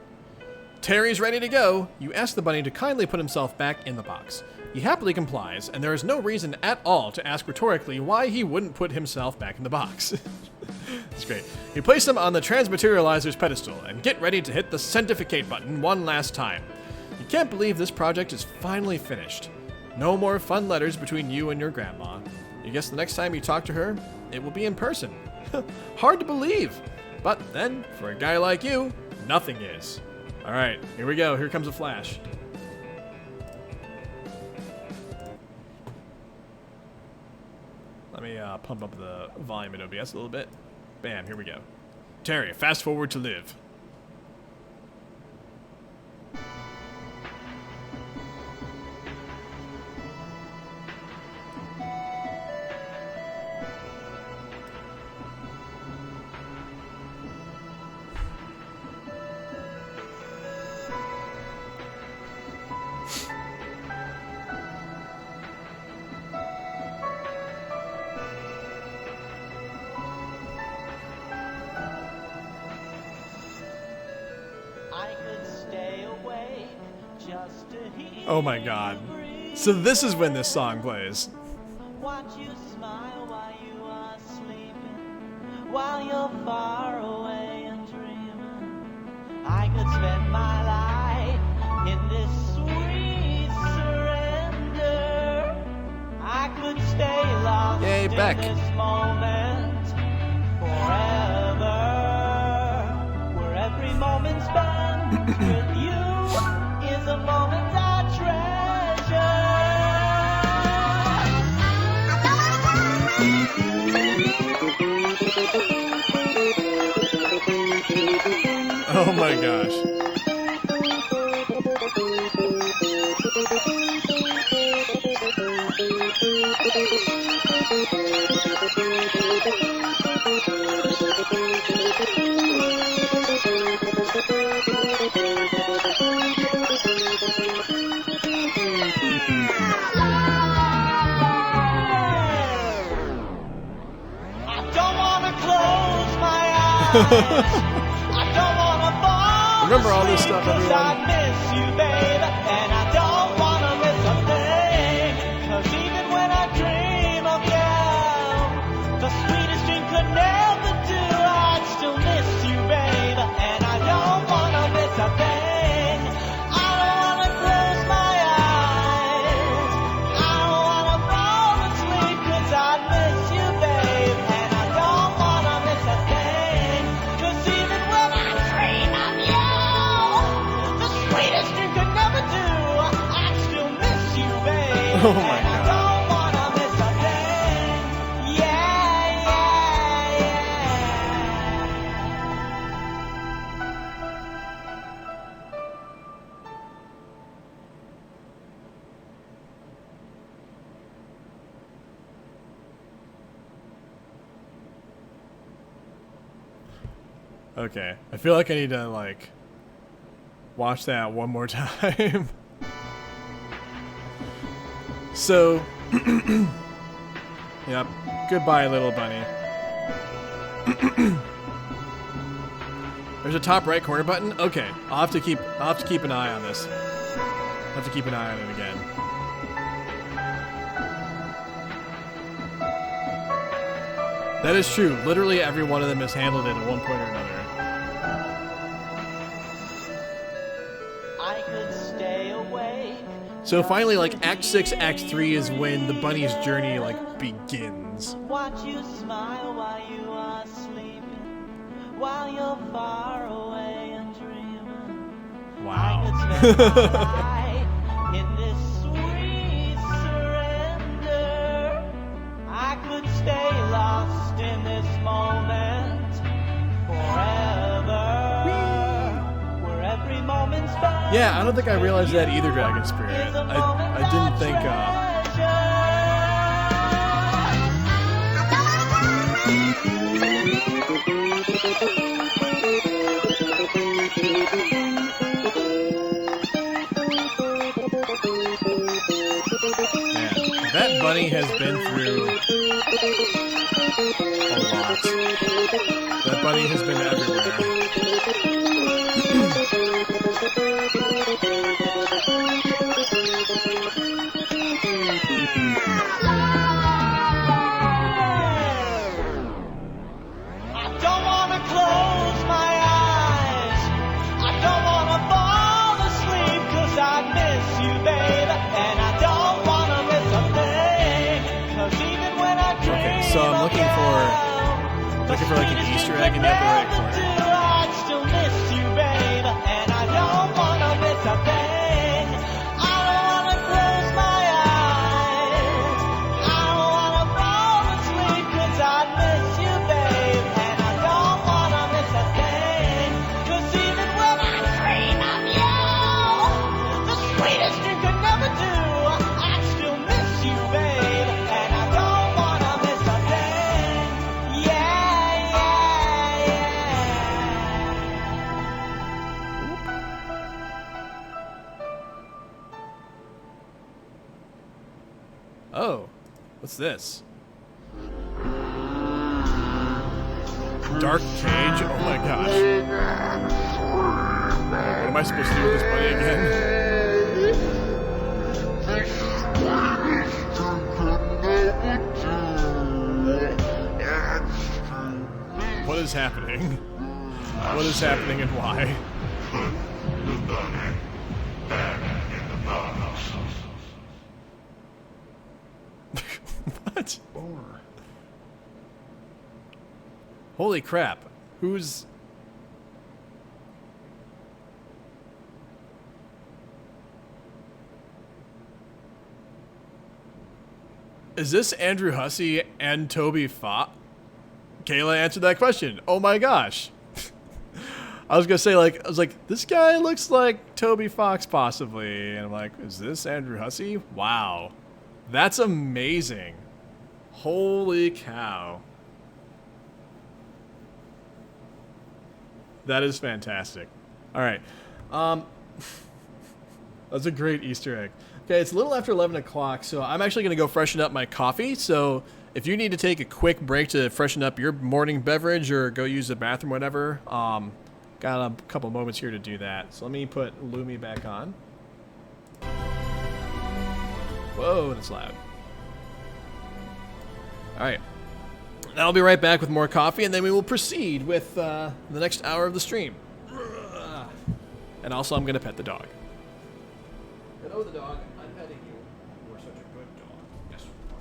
Terry's ready to go. You ask the bunny to kindly put himself back in the box. He happily complies, and there is no reason at all to ask rhetorically why he wouldn't put himself back in the box. That's great. You place him on the transmaterializer's pedestal and get ready to hit the Scientificate button one last time. You can't believe this project is finally finished. No more fun letters between you and your grandma. You guess the next time you talk to her, it will be in person. Hard to believe. But then, for a guy like you, nothing is. Alright, here we go. Here comes a flash. Let me pump up the volume in OBS a little bit. Bam, here we go. Terry, fast forward to live. Oh my god. So this is when this song plays. Watch you smile while you are sleeping, while you're far away and dreaming. I could spend my life in this sweet surrender. I could stay lost Yay, Beck. in this moment forever, where every moment spent with you is a moment I Oh my gosh. I don't wanna fall Remember all this stuff, asleep 'cause everyone? I miss you, babe, and I don't wanna miss a thing. 'Cause even when I dream of you, the sweetest dream could never do. I'd still miss you, babe, and I don't wanna miss a thing. I don't wanna close my eyes. I don't wanna fall asleep 'cause I miss you, babe, and I don't wanna miss a thing. 'Cause even when I dream of you, the sweetest dream could never do. I'd still miss you, babe. Oh my and I God. don't wanna miss a thing. Yeah, yeah, yeah. Okay, I feel like I need to, like, watch that one more time. So, yep, goodbye, little bunny. There's a top right corner button? Okay, I'll have to keep an eye on this. I'll have to keep an eye on it again. That is true. Literally every one of them has handled it at one point or another. I could stay awake. So finally, like, Act 6, Act 3 is when the bunny's journey, like, begins. Watch you smile while you are sleeping, while you're far away and dreaming. Wow. I could spend my life in this sweet surrender. I could stay lost in this moment forever, where every moment's spent. Yeah, I don't think I realized that either, Dragon Spirit. I didn't think, Man, that bunny has been through a lot. That bunny has been everywhere. I don't wanna close my eyes. I don't wanna fall asleep 'cause I miss you, babe. And I don't wanna miss a thing. 'Cause even when I dream Okay, so I'm looking for like an Easter egg in the upper right corner. I'd still miss you, babe. And I don't wanna miss a thing. I don't wanna close my eyes. I don't wanna fall asleep 'cause I miss you, babe. And I don't wanna miss a thing. 'Cause even when I dream of you, the sweetest thing could never do. I'd still miss you, babe. And I don't wanna miss a thing. Yeah, yeah, yeah. Oh, what's this? Dark cage? Oh my gosh. What am I supposed to do with this bunny again? What is happening? What is happening and why? What? Holy crap. Who's... Is this Andrew Hussey and Toby Fox? Kayla answered that question. Oh my gosh. I was gonna say, like, I was like, this guy looks like Toby Fox possibly. And I'm like, is this Andrew Hussey? Wow. That's amazing. Holy cow. That is fantastic. All right. That's a great Easter egg. Okay, it's a little after 11 o'clock, so I'm actually going to go freshen up my coffee. So if you need to take a quick break to freshen up your morning beverage or go use the bathroom, whatever, got a couple moments here to do that. So let me put Lumi back on. Whoa, that's loud. All right. I'll be right back with more coffee, and then we will proceed with the next hour of the stream. And also, I'm going to pet the dog. Hello, the dog. I'm petting you. You are such a good dog. Yes, you are.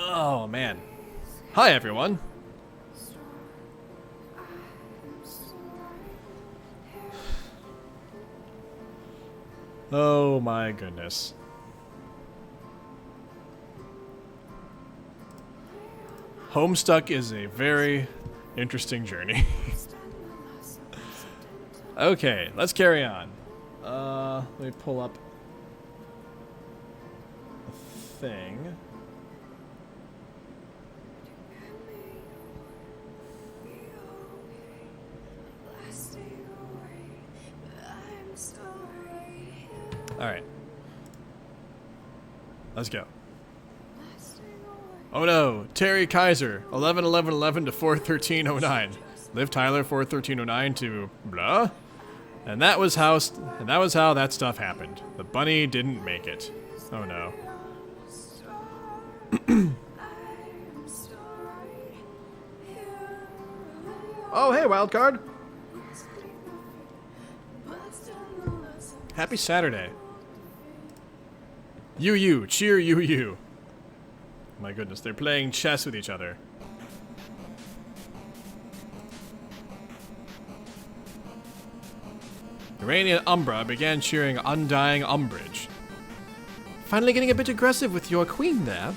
Oh, man. Hi, everyone. Oh, my goodness. Homestuck is a very interesting journey. Okay, let's carry on. Let me pull up a thing. Alright. Let's go. Oh no, Terry Kaiser, 11-11-11 to 4-13-09. Liv Tyler, 4-13-09 to blah. And that was how that stuff happened. The bunny didn't make it. Oh no. Oh hey, wildcard. Happy Saturday. You, cheer you. My goodness, they're playing chess with each other. Aranea and Umbra began cheering Undying Umbrage. Finally getting a bit aggressive with your queen there.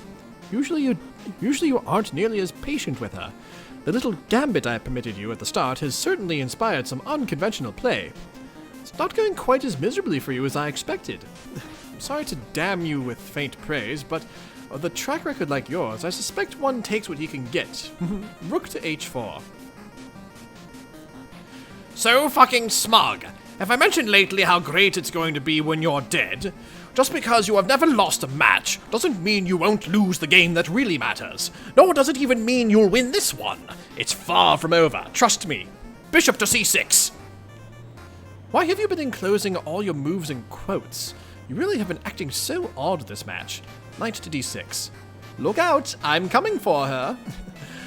Usually you aren't nearly as patient with her. The little gambit I permitted you at the start has certainly inspired some unconventional play. It's not going quite as miserably for you as I expected. I'm sorry to damn you with faint praise, but with a track record like yours, I suspect one takes what he can get. Rook to h4. So fucking smug. Have I mentioned lately how great it's going to be when you're dead? Just because you have never lost a match doesn't mean you won't lose the game that really matters. Nor does it even mean you'll win this one. It's far from over, trust me. Bishop to c6. Why have you been enclosing all your moves in quotes? You really have been acting so odd this match. Knight to d6. Look out, I'm coming for her.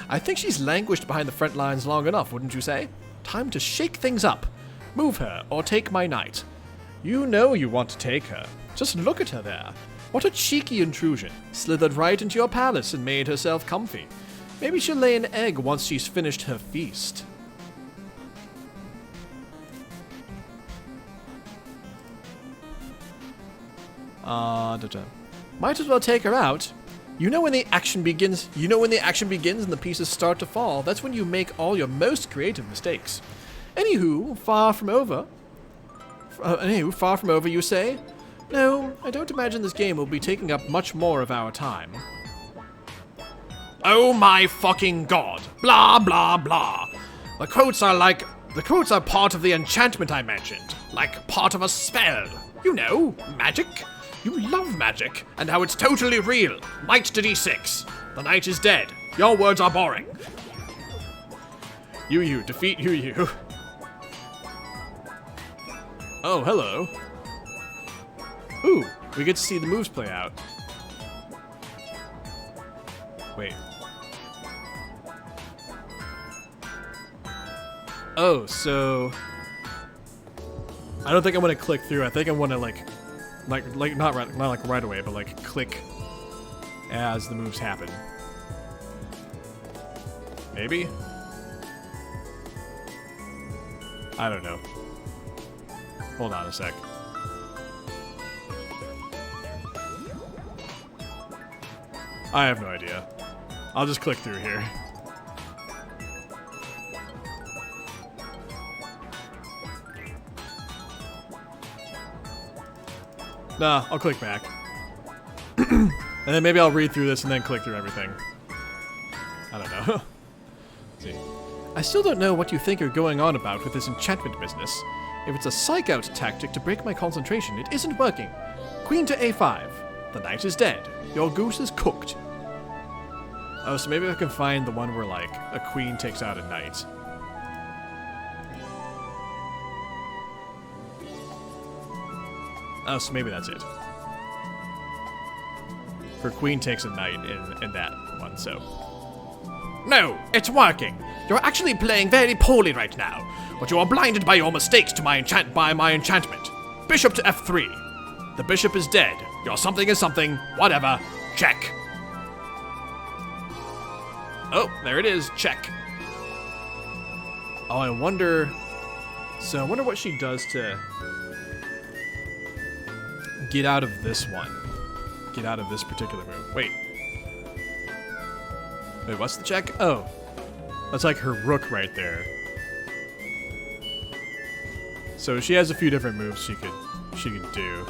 I think she's languished behind the front lines long enough, wouldn't you say? Time to shake things up. Move her, or take my knight. You know you want to take her. Just look at her there. What a cheeky intrusion. Slithered right into your palace and made herself comfy. Maybe she'll lay an egg once she's finished her feast. Might as well take her out. You know when the action begins and the pieces start to fall. That's when you make all your most creative mistakes. Anywho, far from over, you say? No, I don't imagine this game will be taking up much more of our time. Oh my fucking god. Blah, blah, blah. The quotes are part of the enchantment I mentioned. Like part of a spell. You know, magic. You love magic, and how it's totally real. Knight to d6. The knight is dead. Your words are boring. You, defeat you. Oh, hello. Ooh, we get to see the moves play out. Wait. Oh, so... I don't think I want to click through. I think I want to not right away, but like click as the moves happen. Maybe? I don't know. Hold on a sec. I have no idea. I'll just click through here. Nah, I'll click back. And then maybe I'll read through this and then click through everything. I don't know. Let's see. I still don't know what you think you're going on about with this enchantment business. If it's a psych-out tactic to break my concentration, it isn't working. Queen to a5. The knight is dead. Your goose is cooked. Oh, so maybe I can find the one where, like, a queen takes out a knight. Oh, so maybe that's it. For queen takes a knight in that one, so... No, it's working. You're actually playing very poorly right now, but you are blinded by your mistakes to my enchantment. Bishop to f3. The bishop is dead. Your something is something. Whatever. Check. Oh, there it is. Check. Oh, I wonder... So I wonder what she does to get out of this one. Get out of this particular move. Wait, what's the check? Oh, that's like her rook right there. So she has a few different moves she could do.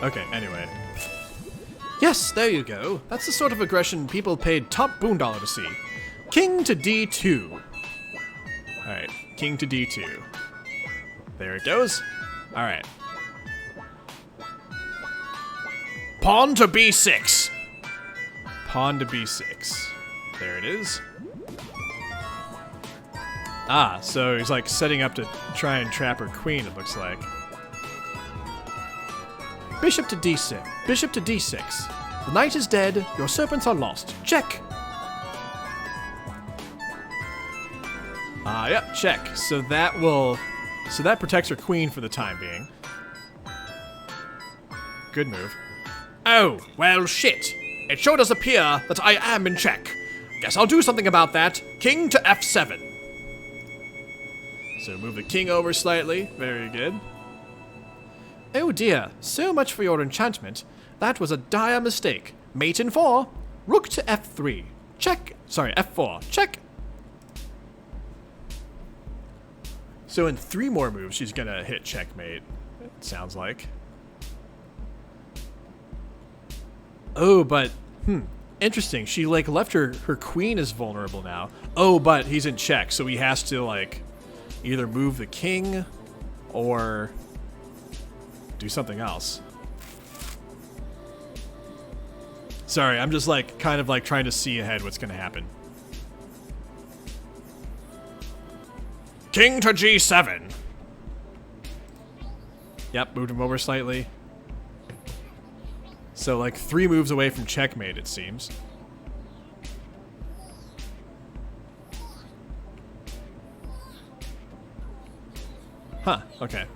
Okay, anyway. Yes, there you go. That's the sort of aggression people paid top boondollar to see. King to D2. Alright, king to D2. There it goes. Alright. Pawn to B6. Pawn to B6. There it is. Ah, so he's like setting up to try and trap her queen, it looks like. Bishop to D6. Bishop to D6. The knight is dead. Your serpents are lost. Check. Ah, yep, check. So that protects her queen for the time being. Good move. Oh, well, shit. It sure does appear that I am in check. Guess I'll do something about that. King to F7. So move the king over slightly. Very good. Oh dear, so much for your enchantment. That was a dire mistake. Mate in 4. Rook to F3. Check. Sorry, F4. Check. So in 3 more moves, she's gonna hit checkmate. It sounds like. Oh, but, interesting. She, like, left her queen is vulnerable now. Oh, but he's in check, so he has to, like, either move the king or do something else. Sorry, I'm just, like, kind of, like, trying to see ahead what's gonna happen. King to G7. Yep, moved him over slightly. So, like, 3 moves away from checkmate, it seems. Huh, okay.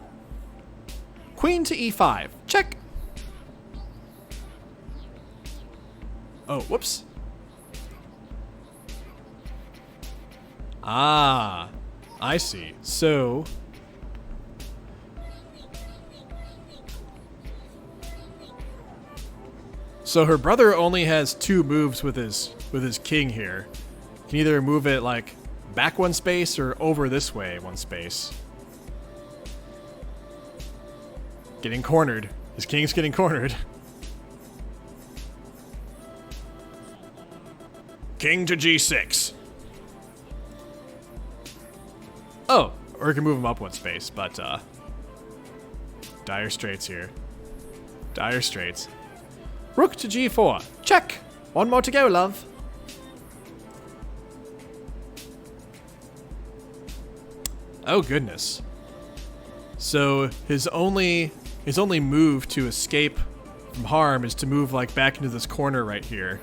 Queen to E5. Check. Oh, whoops. Ah, I see. So... So her brother only has 2 moves with his king here. Can either move it like back 1 space or over this way 1 space. Getting cornered. His king's getting cornered. King to G6. Oh, or he can move him up 1 space, but dire straits here. Dire straits. Rook to G4. Check. 1 more to go, love. Oh goodness. So his only move to escape from harm is to move like back into this corner right here.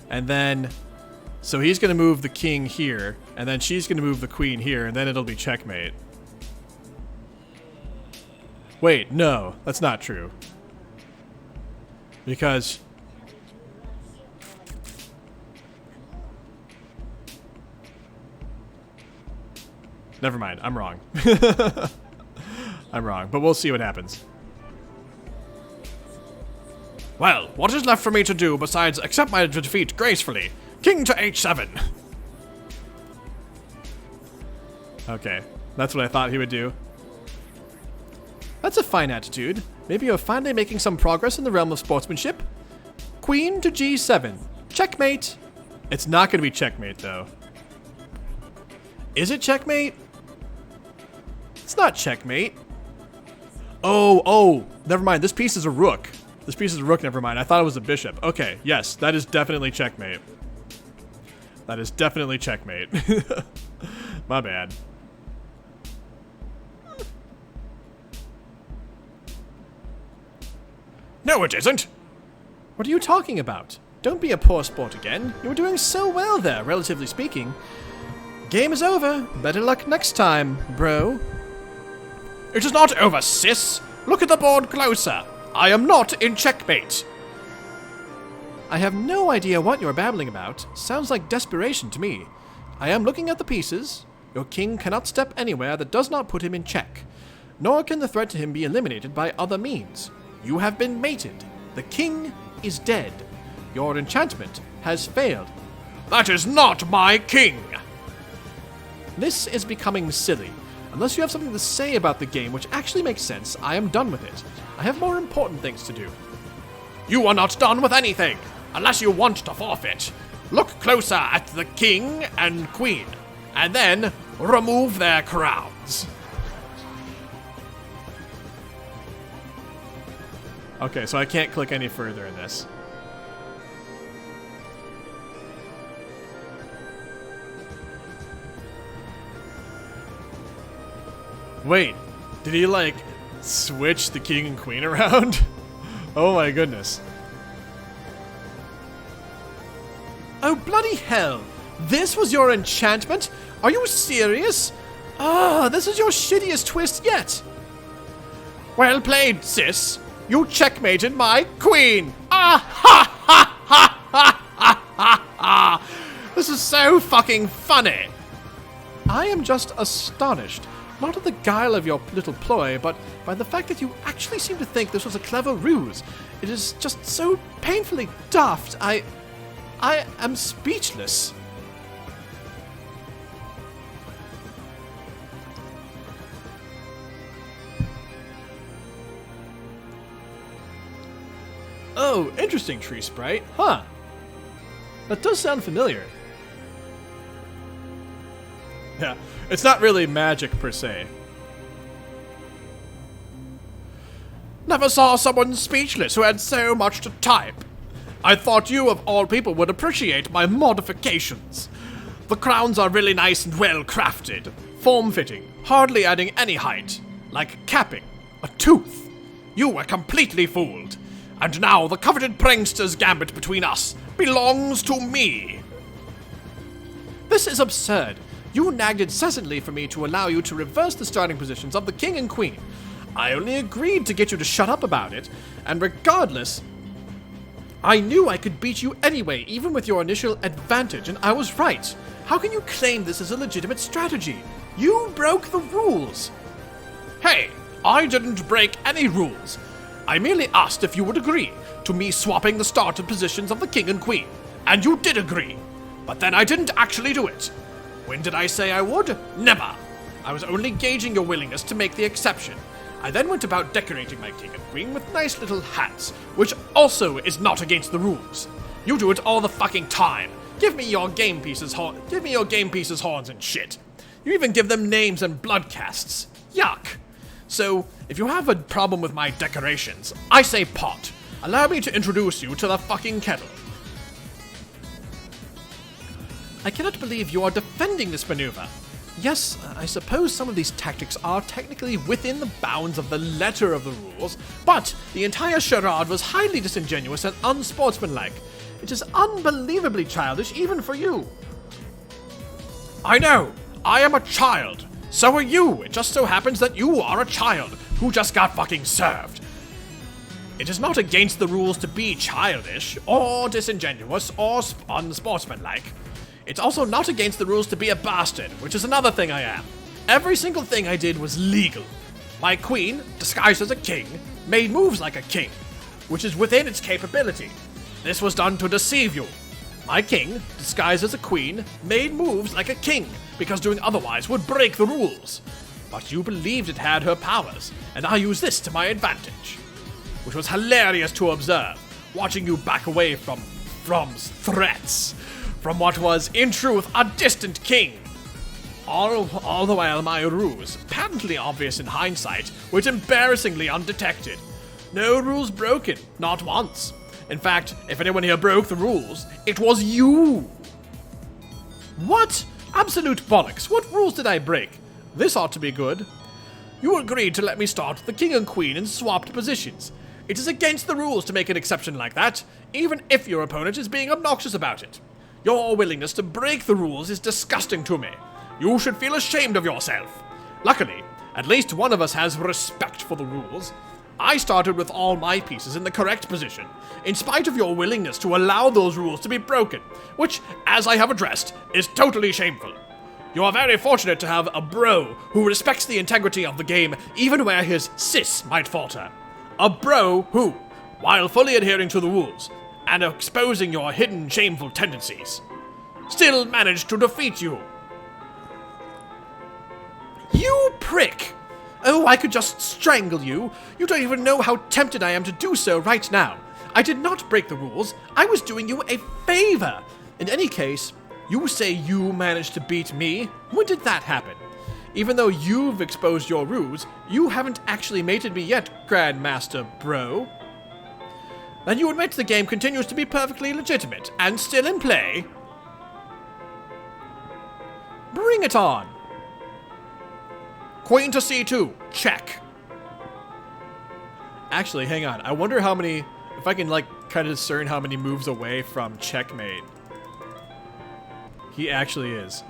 And then so he's going to move the king here, and then she's going to move the queen here, and then it'll be checkmate. Wait, no, that's not true. Because never mind, I'm wrong. I'm wrong, but we'll see what happens. Well, what is left for me to do besides accept my defeat gracefully? King to H7. Okay, that's what I thought he would do. That's a fine attitude. Maybe you're finally making some progress in the realm of sportsmanship. Queen to G7. Checkmate. It's not going to be checkmate, though. Is it checkmate? It's not checkmate. Oh, never mind. This piece is a rook. This piece is a rook, never mind. I thought it was a bishop. Okay, yes, that is definitely checkmate. That is definitely checkmate. My bad. No, it isn't. What are you talking about? Don't be a poor sport again. You were doing so well there, relatively speaking. Game is over. Better luck next time, bro. It is not over, sis. Look at the board closer. I am not in checkmate. I have no idea what you're babbling about. Sounds like desperation to me. I am looking at the pieces. Your king cannot step anywhere that does not put him in check. Nor can the threat to him be eliminated by other means. You have been mated. The king is dead. Your enchantment has failed. That is not my king! This is becoming silly. Unless you have something to say about the game which actually makes sense, I am done with it. I have more important things to do. You are not done with anything, unless you want to forfeit. Look closer at the king and queen, and then remove their crowns. Okay, so I can't click any further in this. Wait, did he like switch the king and queen around? Oh my goodness. Oh bloody hell! This was your enchantment? Are you serious? Ah, this is your shittiest twist yet. Well played, sis. You checkmated my queen. Ah ha ha ha ha ha ha ha! This is so fucking funny. I am just astonished. Not at the guile of your little ploy, but by the fact that you actually seem to think this was a clever ruse. It is just so painfully daft. I am speechless. Oh, interesting, Tree Sprite. Huh. That does sound familiar. Yeah, it's not really magic per se. Never saw someone speechless who had so much to type. I thought you of all people would appreciate my modifications. The crowns are really nice and well crafted, form-fitting, hardly adding any height, like capping a tooth. You were completely fooled, and now the coveted prankster's gambit between us belongs to me. This is absurd. You nagged incessantly for me to allow you to reverse the starting positions of the king and queen. I only agreed to get you to shut up about it, and regardless, I knew I could beat you anyway, even with your initial advantage, and I was right. How can you claim this is a legitimate strategy? You broke the rules. Hey, I didn't break any rules. I merely asked if you would agree to me swapping the starting positions of the king and queen, and you did agree. But then I didn't actually do it. When did I say I would? Never. I was only gauging your willingness to make the exception. I then went about decorating my king and queen with nice little hats, which also is not against the rules. You do it all the fucking time. Give me your game pieces, horns and shit. You even give them names and blood casts. Yuck. So, if you have a problem with my decorations, I say pot. Allow me to introduce you to the fucking kettle. I cannot believe you are defending this maneuver. Yes, I suppose some of these tactics are technically within the bounds of the letter of the rules, but the entire charade was highly disingenuous and unsportsmanlike. It is unbelievably childish even for you. I know. I am a child. So are you. It just so happens that you are a child who just got fucking served. It is not against the rules to be childish, or disingenuous, or unsportsmanlike. It's also not against the rules to be a bastard, which is another thing I am. Every single thing I did was legal. My queen, disguised as a king, made moves like a king, which is within its capability. This was done to deceive you. My king, disguised as a queen, made moves like a king, because doing otherwise would break the rules. But you believed it had her powers, and I used this to my advantage. Which was hilarious to observe, watching you back away from threats. From what was, in truth, a distant king. All the while my ruse, patently obvious in hindsight, was embarrassingly undetected. No rules broken, not once. In fact, if anyone here broke the rules, it was you. What? Absolute bollocks. What rules did I break? This ought to be good. You agreed to let me start the king and queen in swapped positions. It is against the rules to make an exception like that, even if your opponent is being obnoxious about it. Your willingness to break the rules is disgusting to me. You should feel ashamed of yourself. Luckily, At least one of us has respect for the rules. I started with all my pieces in the correct position, in spite of your willingness to allow those rules to be broken, which, as I have addressed, is totally shameful. You are very fortunate to have a bro who respects the integrity of the game even where his sis might falter. A bro who, while fully adhering to the rules and exposing your hidden shameful tendencies, still managed to defeat you. You prick! Oh, I could just strangle you. You don't even know how tempted I am to do so right now. I did not break the rules. I was doing you a favor. In any case, you say you managed to beat me. When did that happen? Even though you've exposed your ruse, you haven't actually mated me yet, Grandmaster Bro. Then you admit the game continues to be perfectly legitimate and still in play? Bring it on. Queen to c2. Check. Actually, hang on. I wonder how many... If I can, like, kind of discern how many moves away from checkmate. He actually is.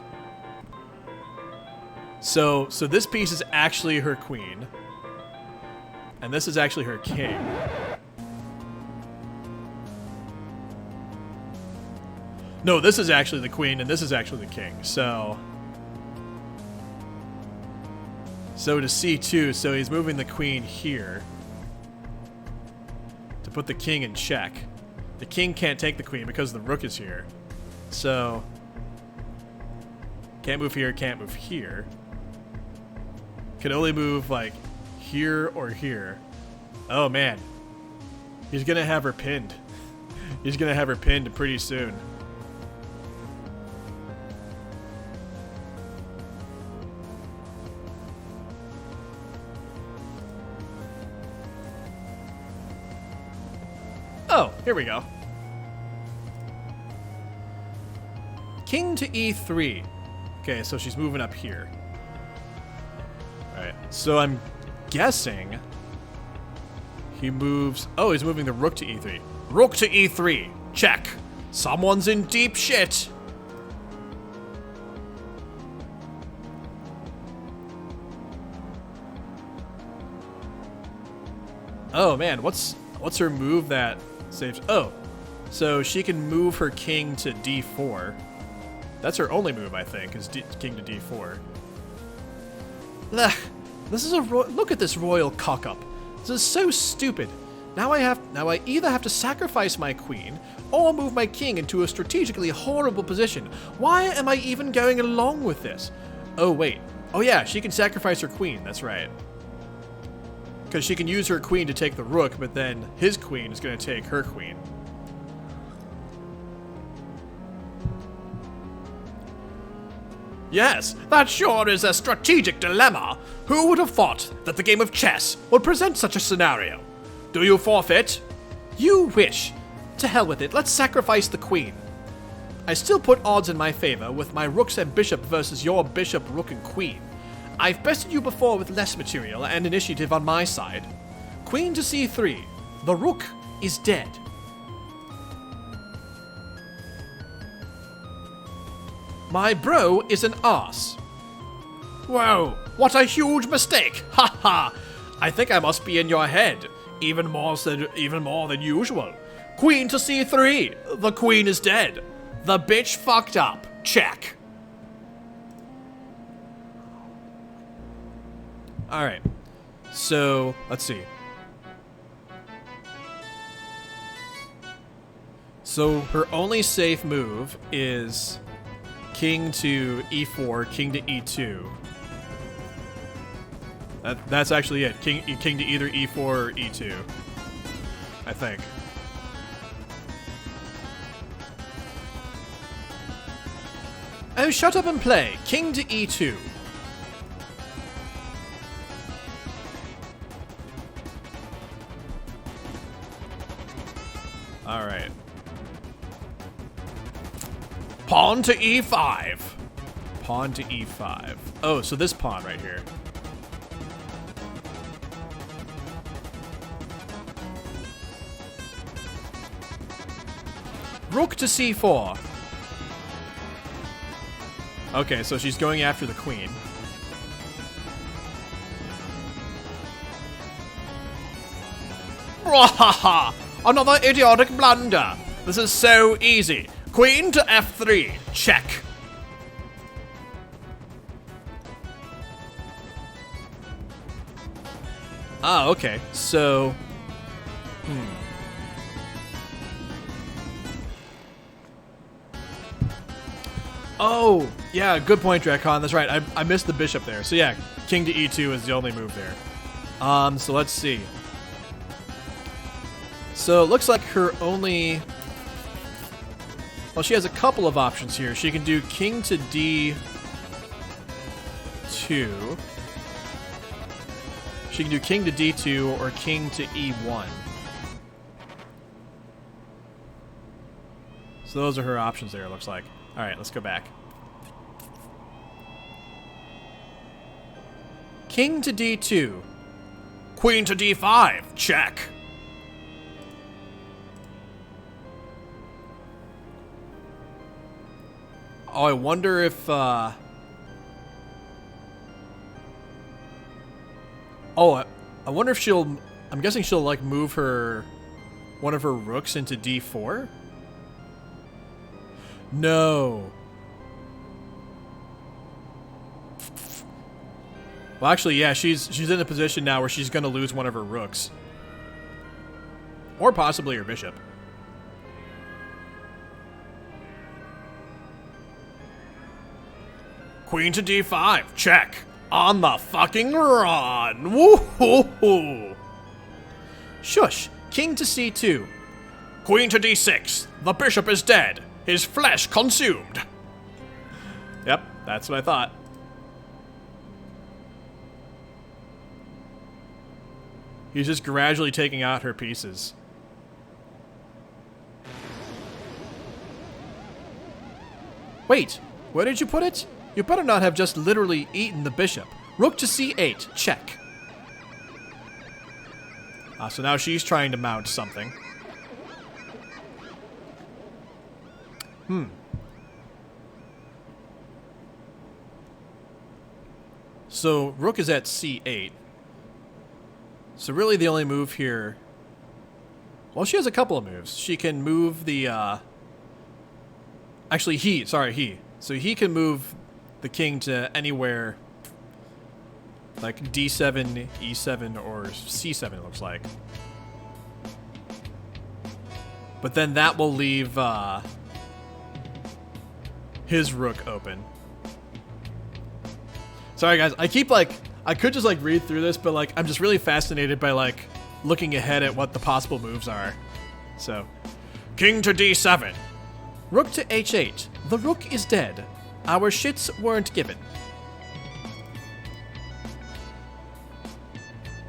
So this piece is actually her queen. And this is actually her king. No, this is actually the queen, and this is actually the king. So to c2, so he's moving the queen here to put the king in check. The king can't take the queen because the rook is here. So can't move here, can't move here. Can only move like here or here. Oh man. He's gonna have her pinned. He's gonna have her pinned pretty soon. Oh, here we go. King to e3. Okay, so she's moving up here. Alright, so I'm guessing he moves... Oh, he's moving the rook to e3. Rook to e3. Check. Someone's in deep shit. Oh, man, what's her move that saves... Oh, so she can move her king to d4. That's her only move, I think, is king to d4. Ugh, this is a look at this royal cock-up. This is so stupid. Now I either have to sacrifice my queen or move my king into a strategically horrible position. Why am I even going along with this? Oh wait. Oh yeah, she can sacrifice her queen. That's right. Because she can use her queen to take the rook, but then his queen is going to take her queen. Yes, that sure is a strategic dilemma. Who would have thought that the game of chess would present such a scenario? Do you forfeit? You wish. To hell with it, let's sacrifice the queen. I still put odds in my favor with my rooks and bishop versus your bishop, rook, and queen. I've bested you before with less material and initiative on my side. Queen to c3. The rook is dead. My bro is an arse. Whoa, what a huge mistake! Ha ha! I think I must be in your head, even more than usual. Queen to c3. The queen is dead. The bitch fucked up. Check. Alright. So, let's see. So, her only safe move is king to e4, king to e2. That's actually it. King to either e4 or e2. I think. Oh, shut up and play. King to e2. Alright. Pawn to e5. Pawn to e5. Oh, so this pawn right here. Rook to c4. Okay, so she's going after the queen. Bwahaha! Another idiotic blunder. This is so easy. Queen to f3. Check. Ah, okay. So... Oh, yeah, good point, Drakon. That's right. I missed the bishop there. So yeah, king to e2 is the only move there. So let's see. So it looks like her only... Well, she has a couple of options here. She can do king to d2. She can do king to d2 or king to e1. So those are her options there, it looks like. All right, let's go back. King to d2. Queen to d5. Check. Oh, I wonder if, Oh, I wonder if she'll... I'm guessing she'll, like, move her... one of her rooks into d4? No. Well, actually, yeah, she's in a position now where she's gonna lose one of her rooks. Or possibly her bishop. Queen to d5. Check. On the fucking run. Woo-hoo-hoo. Shush. King to c2. Queen to d6. The bishop is dead. His flesh consumed. Yep, that's what I thought. He's just gradually taking out her pieces. Wait, where did you put it? You better not have just literally eaten the bishop. Rook to c8, check. So now she's trying to mount something. So rook is at c8. So really the only move here... Well, she has a couple of moves. She can move the... Actually, he. So he can move the king to anywhere... like d7, e7, or c7, it looks like. But then that will leave his rook open. Sorry, guys. I keep, like... I could just, like, read through this, but, like, I'm just really fascinated by, like, looking ahead at what the possible moves are. So... King to d7. Rook to h8. The rook is dead. Our shits weren't given.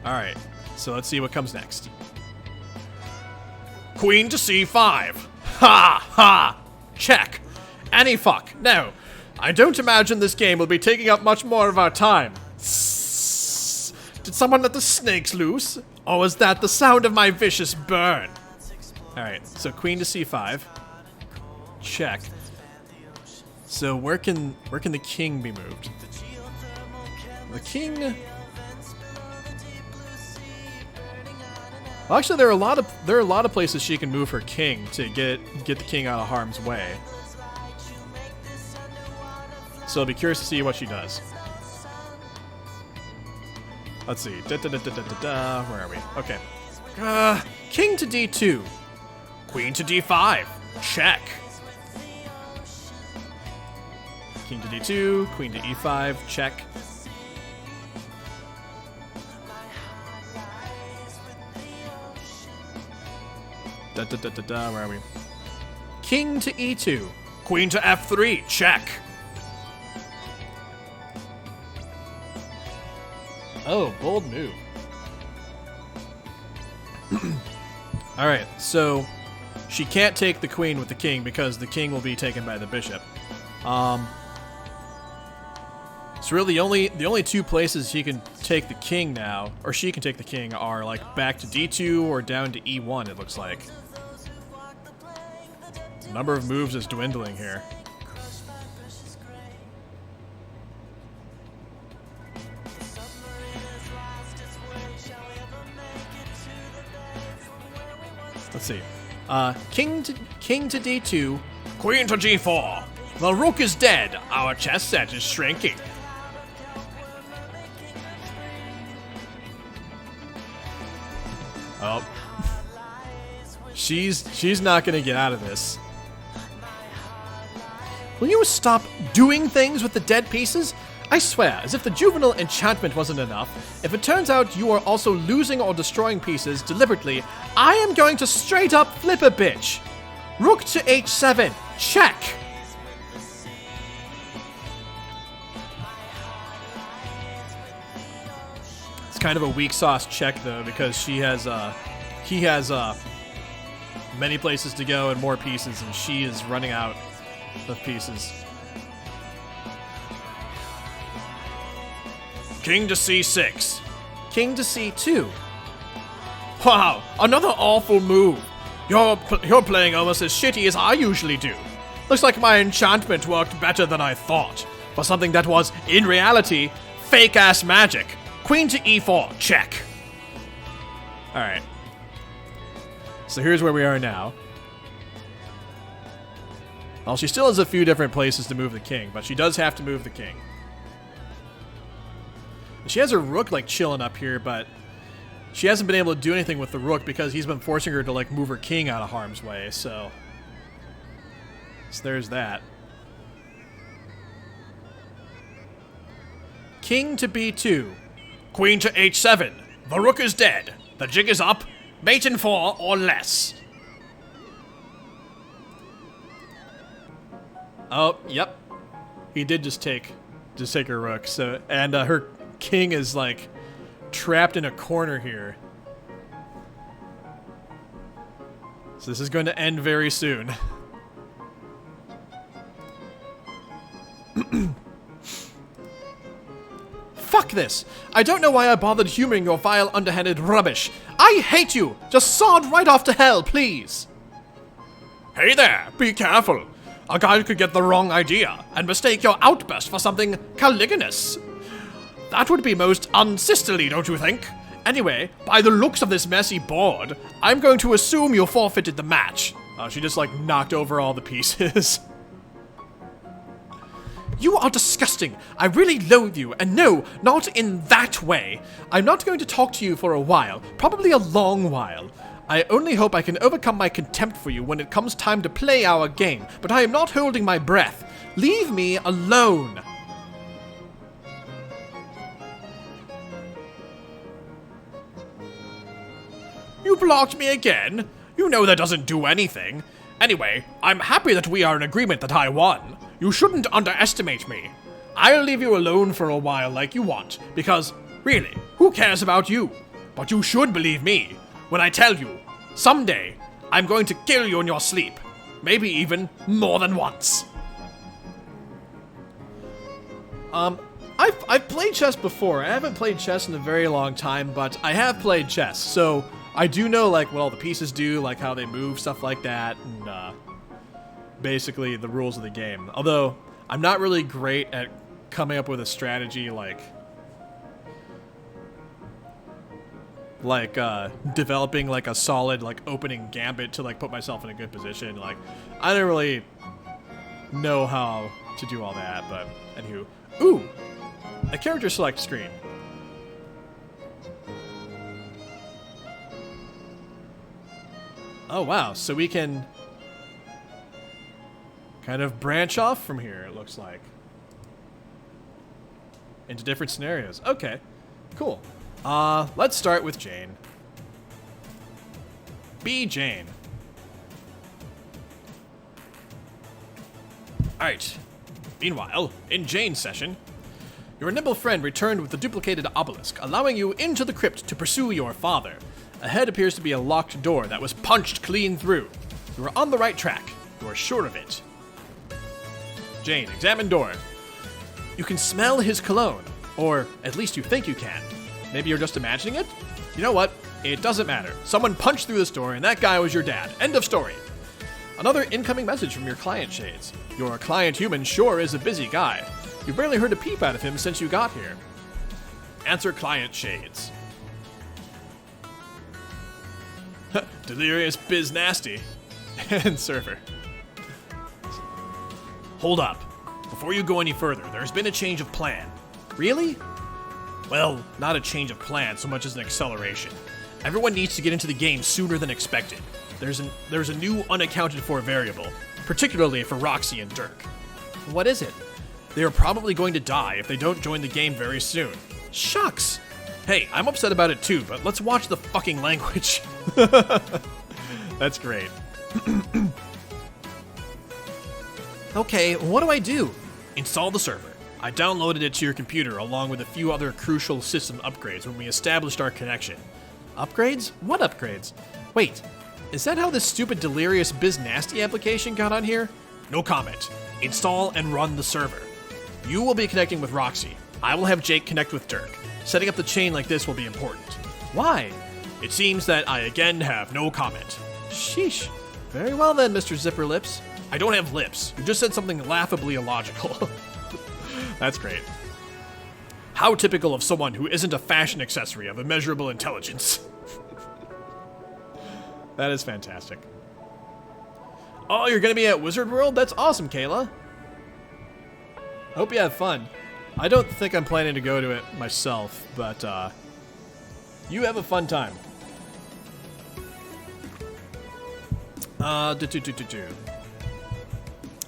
Alright, so let's see what comes next. Queen to c5. Ha! Ha! Check. Any fuck. No. I don't imagine this game will be taking up much more of our time. Did someone let the snakes loose? Or was that the sound of my vicious burn? Alright, so queen to c5. Check. So where can the king be moved? The king... Well, actually, there are a lot of places she can move her king to get the king out of harm's way. So I'll be curious to see what she does. Let's see. Where are we? Okay. King to d2. Queen to d5. Check. King to d2. Queen to e5. Check. Where are we? King to e2. Queen to f3. Check. Oh, bold move. Alright, so she can't take the queen with the king because the king will be taken by the bishop. So really the only two places he can take the king now, or she can take the king, are like back to d2 or down to e1, it looks like. The number of moves is dwindling here. Let's see. King to D2. Queen to G4. The rook is dead. Our chess set is shrinking. Oh. She's not gonna get out of this. Will you stop doing things with the dead pieces? I swear, as if the juvenile enchantment wasn't enough, if it turns out you are also losing or destroying pieces deliberately, I am going to straight up flip a bitch. Rook to H7. Check. It's kind of a weak sauce check though, because he has many places to go and more pieces, and she is running out of pieces. King to C6. King to C2. Wow, another awful move. You're playing almost as shitty as I usually do. Looks like my enchantment worked better than I thought. For something that was, in reality, fake-ass magic. Queen to E4, check. Alright. So here's where we are now. Well, she still has a few different places to move the king, but she does have to move the king. She has her rook, like, chilling up here, but she hasn't been able to do anything with the rook because he's been forcing her to, like, move her king out of harm's way, so there's that. King to B2. Queen to H7. The rook is dead. The jig is up. Mate in 4 or less. Oh, yep. He did just take her rook. So, and her king is like trapped in a corner here. So this is going to end very soon. Fuck this! I don't know why I bothered humoring your vile, underhanded rubbish. I hate you! Just sod right off to hell, please! Hey there, be careful. A guy could get the wrong idea and mistake your outburst for something caliginous. That would be most unsisterly, don't you think? Anyway, by the looks of this messy board, I'm going to assume you forfeited the match. Oh, she just like knocked over all the pieces. You are disgusting. I really loathe you, and no, not in that way. I'm not going to talk to you for a while, probably a long while. I only hope I can overcome my contempt for you when it comes time to play our game, but I am not holding my breath. Leave me alone. You blocked me again? You know that doesn't do anything. Anyway, I'm happy that we are in agreement that I won. You shouldn't underestimate me. I'll leave you alone for a while like you want, because, really, who cares about you? But you should believe me when I tell you, someday, I'm going to kill you in your sleep. Maybe even more than once. I've played chess before. I haven't played chess in a very long time, but I have played chess, so I do know, like, what all the pieces do, like how they move, stuff like that, and, basically the rules of the game. Although, I'm not really great at coming up with a strategy, like developing, like, a solid, like, opening gambit to, like, put myself in a good position. Like, I don't really know how to do all that, but, anywho. Ooh! A character select screen. Oh, wow. So we can kind of branch off from here, it looks like. Into different scenarios. Okay. Cool. Let's start with Jane. Be Jane. Alright. Meanwhile, in Jane's session, your nimble friend returned with the duplicated obelisk, allowing you into the crypt to pursue your father. Ahead appears to be a locked door that was punched clean through. You are on the right track. You are sure of it. Jane, examine door. You can smell his cologne. Or at least you think you can. Maybe you're just imagining it? You know what? It doesn't matter. Someone punched through this door and that guy was your dad. End of story. Another incoming message from your client, Shades. Your client human sure is a busy guy. You barely heard a peep out of him since you got here. Answer client, Shades. Delirious Biz Nasty. And server. Hold up. Before you go any further, there's been a change of plan. Really? Well, not a change of plan so much as an acceleration. Everyone needs to get into the game sooner than expected. There's a new unaccounted for variable, particularly for Roxy and Dirk. What is it? They are probably going to die if they don't join the game very soon. Shucks. Hey, I'm upset about it too, but let's watch the fucking language. That's great. Okay, what do I do? Install the server. I downloaded it to your computer along with a few other crucial system upgrades when we established our connection. Upgrades? What upgrades? Wait, is that how this stupid Delirious Biz Nasty application got on here? No comment. Install and run the server. You will be connecting with Roxy. I will have Jake connect with Dirk. Setting up the chain like this will be important. Why? It seems that I again have no comment. Sheesh. Very well then, Mr. Zipper Lips. I don't have lips. You just said something laughably illogical. That's great. How typical of someone who isn't a fashion accessory of immeasurable intelligence. That is fantastic. Oh, you're gonna be at Wizard World? That's awesome, Kayla. Hope you have fun. I don't think I'm planning to go to it myself, but you have a fun time.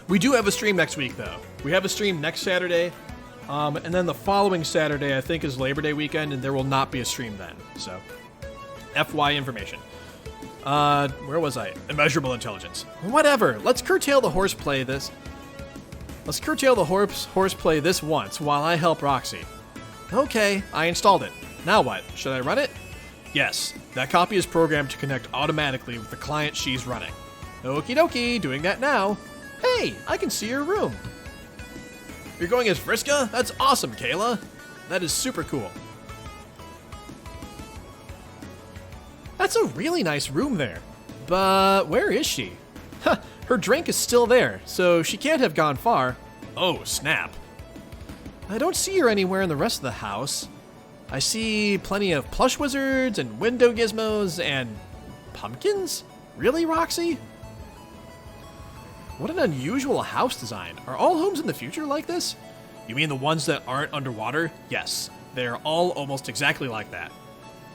We do have a stream next week, though. We have a stream next Saturday, and then the following Saturday, I think, is Labor Day weekend, and there will not be a stream then. So, FY information. Where was I? Immeasurable intelligence. Whatever. Let's curtail the horseplay this. Let's curtail the horseplay this once while I help Roxy. Okay, I installed it. Now what? Should I run it? Yes, that copy is programmed to connect automatically with the client she's running. Okie dokie, doing that now. Hey, I can see your room. You're going as Vriska? That's awesome, Kayla. That is super cool. That's a really nice room there. But where is she? Huh, her drink is still there, so she can't have gone far. Oh, snap. I don't see her anywhere in the rest of the house. I see plenty of plush wizards and window gizmos and pumpkins? Really, Roxy? What an unusual house design. Are all homes in the future like this? You mean the ones that aren't underwater? Yes, they're all almost exactly like that.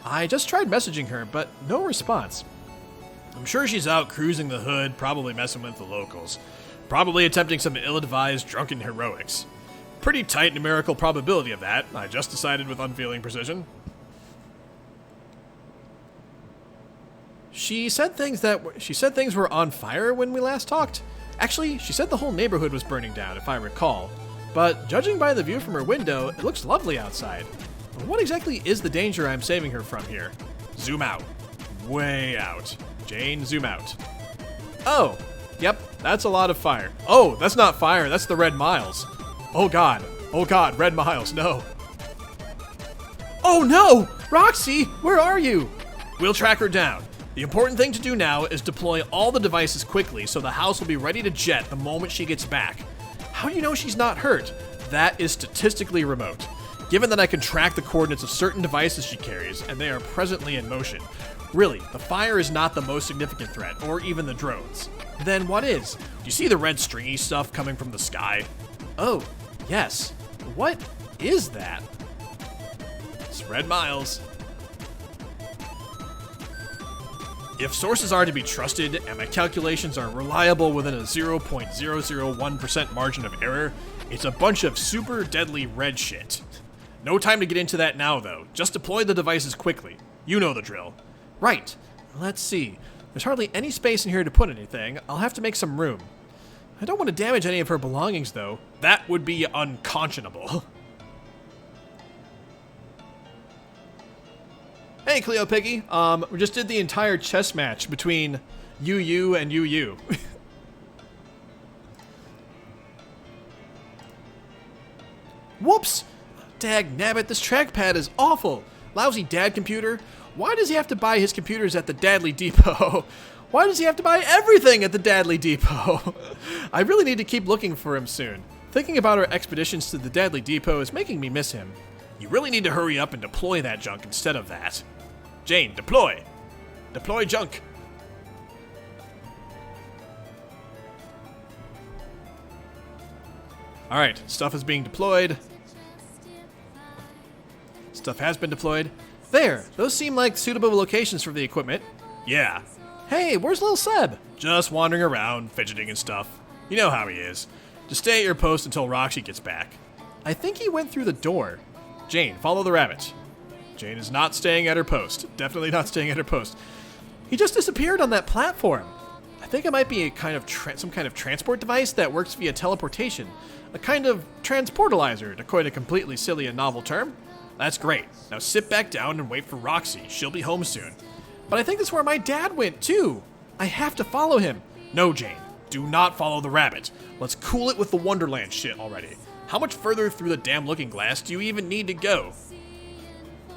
I just tried messaging her, but no response. I'm sure she's out cruising the hood, probably messing with the locals. Probably attempting some ill-advised drunken heroics. Pretty tight numerical probability of that, I just decided with unfeeling precision. She said things were on fire when we last talked. Actually, she said the whole neighborhood was burning down, if I recall. But judging by the view from her window, it looks lovely outside. What exactly is the danger I'm saving her from here? Zoom out. Way out. Jane, zoom out. Oh, yep, that's a lot of fire. Oh, that's not fire, that's the red miles. Oh god, red miles, no. Oh no! Roxy, where are you? We'll track her down. The important thing to do now is deploy all the devices quickly so the house will be ready to jet the moment she gets back. How do you know she's not hurt? That is statistically remote. Given that I can track the coordinates of certain devices she carries, and they are presently in motion. Really, the fire is not the most significant threat, or even the drones. Then what is? Do you see the red stringy stuff coming from the sky? Oh, yes. What is that? It's red miles. If sources are to be trusted, and my calculations are reliable within a 0.001% margin of error, it's a bunch of super deadly red shit. No time to get into that now, though. Just deploy the devices quickly. You know the drill. Right. Let's see. There's hardly any space in here to put anything. I'll have to make some room. I don't want to damage any of her belongings, though. That would be unconscionable. Hey, Cleo Piggy. We just did the entire chess match between UU and UU. Whoops! Dag nabbit, this trackpad is awful. Lousy dad computer. Why does he have to buy his computers at the Dadley Depot? Why does he have to buy everything at the Dadley Depot? I really need to keep looking for him soon. Thinking about our expeditions to the Dadley Depot is making me miss him. You really need to hurry up and deploy that junk instead of that. Jane, deploy! Deploy junk. Alright, stuff is being deployed. Stuff has been deployed. There, those seem like suitable locations for the equipment. Yeah. Hey, where's little Seb? Just wandering around, fidgeting and stuff. You know how he is. Just stay at your post until Roxy gets back. I think he went through the door. Jane, follow the rabbit. Jane is not staying at her post. Definitely not staying at her post. He just disappeared on that platform. I think it might be a kind of some kind of transport device that works via teleportation. A kind of transportalizer, to coin a completely silly and novel term. That's great. Now sit back down and wait for Roxy. She'll be home soon. But I think that's where my dad went, too. I have to follow him. No, Jane. Do not follow the rabbit. Let's cool it with the Wonderland shit already. How much further through the damn looking glass do you even need to go?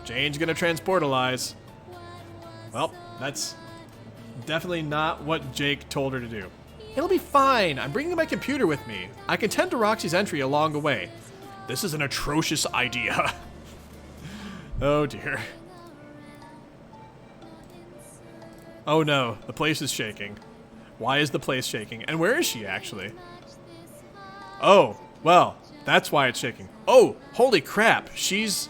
Jane's gonna transportalize. Well, that's definitely not what Jake told her to do. It'll be fine. I'm bringing my computer with me. I can tend to Roxy's entry along the way. This is an atrocious idea. Oh dear. Oh no, the place is shaking. Why is the place shaking? And where is she actually? Oh, well, that's why it's shaking. Oh, holy crap. She's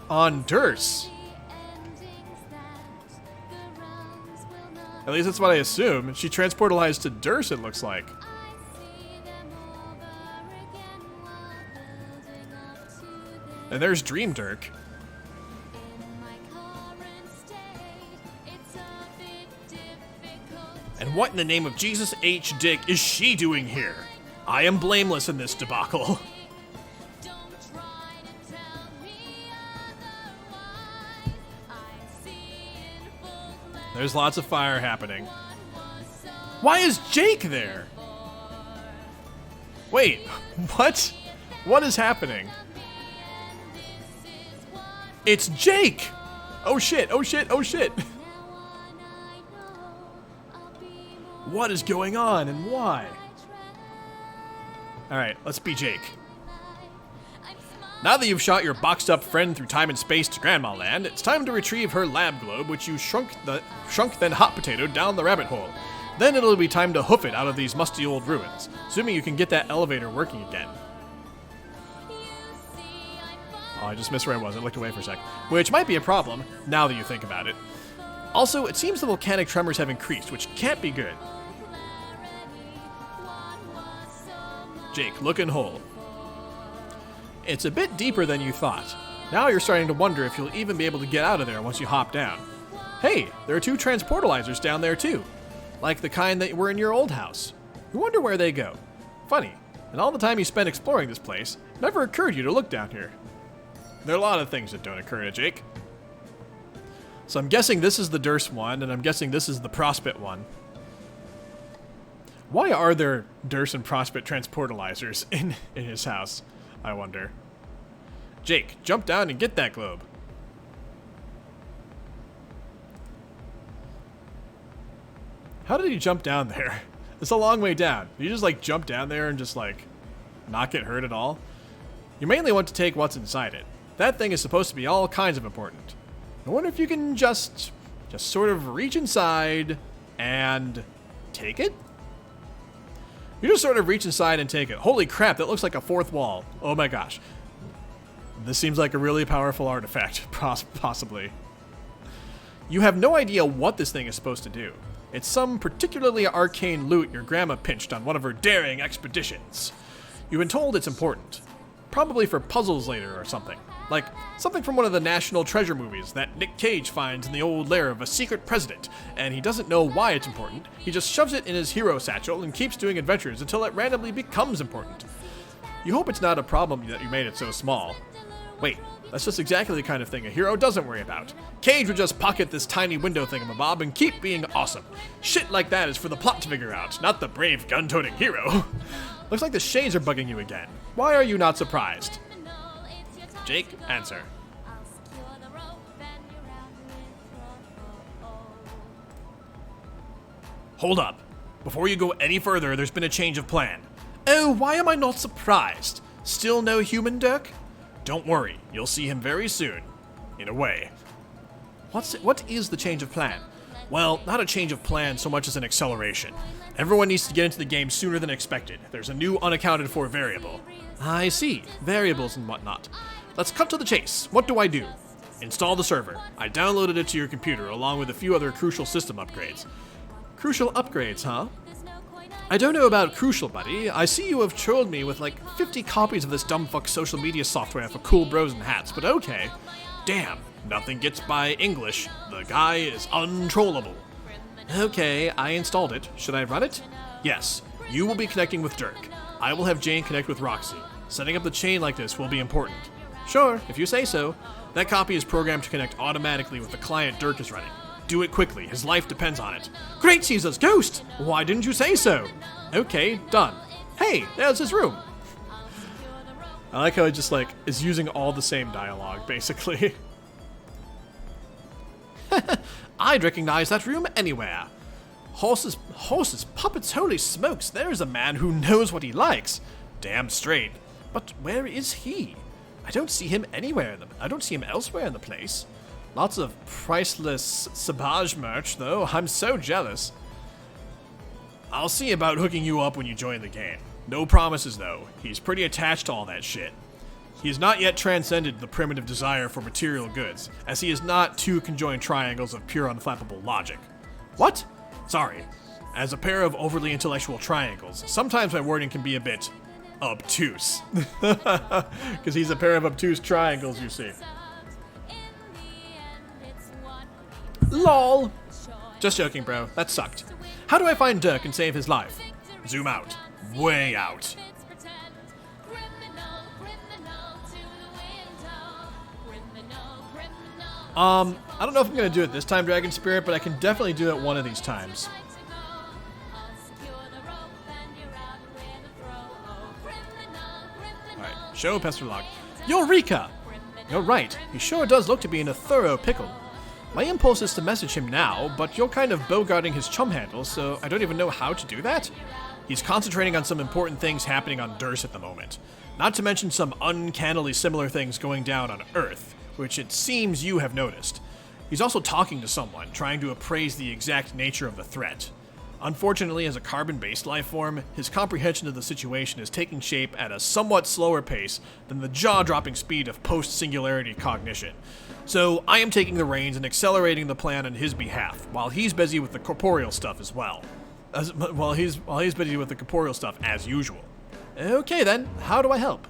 on Derse. At least that's what I assume. She transportalized to Derse, it looks like. And there's Dream Dirk. And what in the name of Jesus H. Dick is she doing here? I am blameless in this debacle. There's lots of fire happening. Why is Jake there? Wait, what? What is happening? It's Jake! Oh shit, oh shit, oh shit. What is going on and why? Alright, let's be Jake. Now that you've shot your boxed up friend through time and space to Grandma Land, it's time to retrieve her lab globe, which you shrunk then hot potatoed down the rabbit hole. Then it'll be time to hoof it out of these musty old ruins, assuming you can get that elevator working again. Oh, I just missed where I was. I looked away for a sec. Which might be a problem, now that you think about it. Also, it seems the volcanic tremors have increased, which can't be good. Jake, look and hole. It's a bit deeper than you thought. Now you're starting to wonder if you'll even be able to get out of there once you hop down. Hey, there are 2 transportalizers down there too. Like the kind that were in your old house. You wonder where they go. Funny, in all the time you spent exploring this place, it never occurred to you to look down here. There are a lot of things that don't occur to Jake. So I'm guessing this is the Derse one, and I'm guessing this is the Prospect one. Why are there Derse and Prospect transportalizers in his house, I wonder? Jake, jump down and get that globe. How did he jump down there? It's a long way down. Did you just like jump down there and just like not get hurt at all? You mainly want to take what's inside it. That thing is supposed to be all kinds of important. I wonder if you can just sort of reach inside and take it? You just sort of reach inside and take it. Holy crap, that looks like a 4th wall. Oh my gosh. This seems like a really powerful artifact, possibly. You have no idea what this thing is supposed to do. It's some particularly arcane loot your grandma pinched on one of her daring expeditions. You've been told it's important. Probably for puzzles later or something. Like something from one of the National Treasure movies that Nick Cage finds in the old lair of a secret president, and he doesn't know why it's important. He just shoves it in his hero satchel and keeps doing adventures until it randomly becomes important. You hope it's not a problem that you made it so small. Wait, that's just exactly the kind of thing a hero doesn't worry about. Cage would just pocket this tiny window thingamabob and keep being awesome. Shit like that is for the plot to figure out, not the brave gun-toting hero. Looks like the shades are bugging you again. Why are you not surprised? Jake, answer. Hold up. Before you go any further, there's been a change of plan. Oh, why am I not surprised? Still no human Dirk? Don't worry, you'll see him very soon. In a way. What is the change of plan? Well, not a change of plan so much as an acceleration. Everyone needs to get into the game sooner than expected. There's a new unaccounted for variable. I see. Variables and whatnot. Let's cut to the chase. What do I do? Install the server. I downloaded it to your computer along with a few other crucial system upgrades. Crucial upgrades, huh? I don't know about crucial, buddy. I see you have trolled me with like 50 copies of this dumbfuck social media software for cool bros and hats, but okay. Damn, nothing gets by English. The guy is untrollable. Okay, I installed it. Should I run it? Yes. You will be connecting with Dirk. I will have Jane connect with Roxy. Setting up the chain like this will be important. Sure, if you say so. That copy is programmed to connect automatically with the client Dirk is running. Do it quickly, his life depends on it. Great Jesus, Ghost! Why didn't you say so? Okay, done. Hey, there's his room. I like how it just like is using all the same dialogue, basically. I'd recognize that room anywhere. Horses, puppets, holy smokes, there's a man who knows what he likes. Damn straight. But where is he? I don't see him anywhere. I don't see him elsewhere in the place. Lots of priceless Sabage merch, though. I'm so jealous. I'll see about hooking you up when you join the game. No promises, though. He's pretty attached to all that shit. He has not yet transcended the primitive desire for material goods, as he is not two conjoined triangles of pure unflappable logic. What? Sorry. As a pair of overly intellectual triangles, sometimes my wording can be a bit obtuse. Because he's a pair of obtuse triangles, you see. LOL! Just joking, bro. That sucked. How do I find Dirk and save his life? Zoom out. Way out. I don't know if I'm going to do it this time, Dragon Spirit, but I can definitely do it one of these times. Alright, show Pesterlog. Eureka! You're right, he sure does look to be in a thorough pickle. My impulse is to message him now, but you're kind of bogarting his chum handle, so I don't even know how to do that. He's concentrating on some important things happening on Derse at the moment. Not to mention some uncannily similar things going down on Earth, which it seems you have noticed. He's also talking to someone, trying to appraise the exact nature of the threat. Unfortunately, as a carbon-based life form, his comprehension of the situation is taking shape at a somewhat slower pace than the jaw-dropping speed of post-singularity cognition. So I am taking the reins and accelerating the plan on his behalf, while he's busy with the corporeal stuff as well. While he's busy with the corporeal stuff as usual. Okay then, how do I help?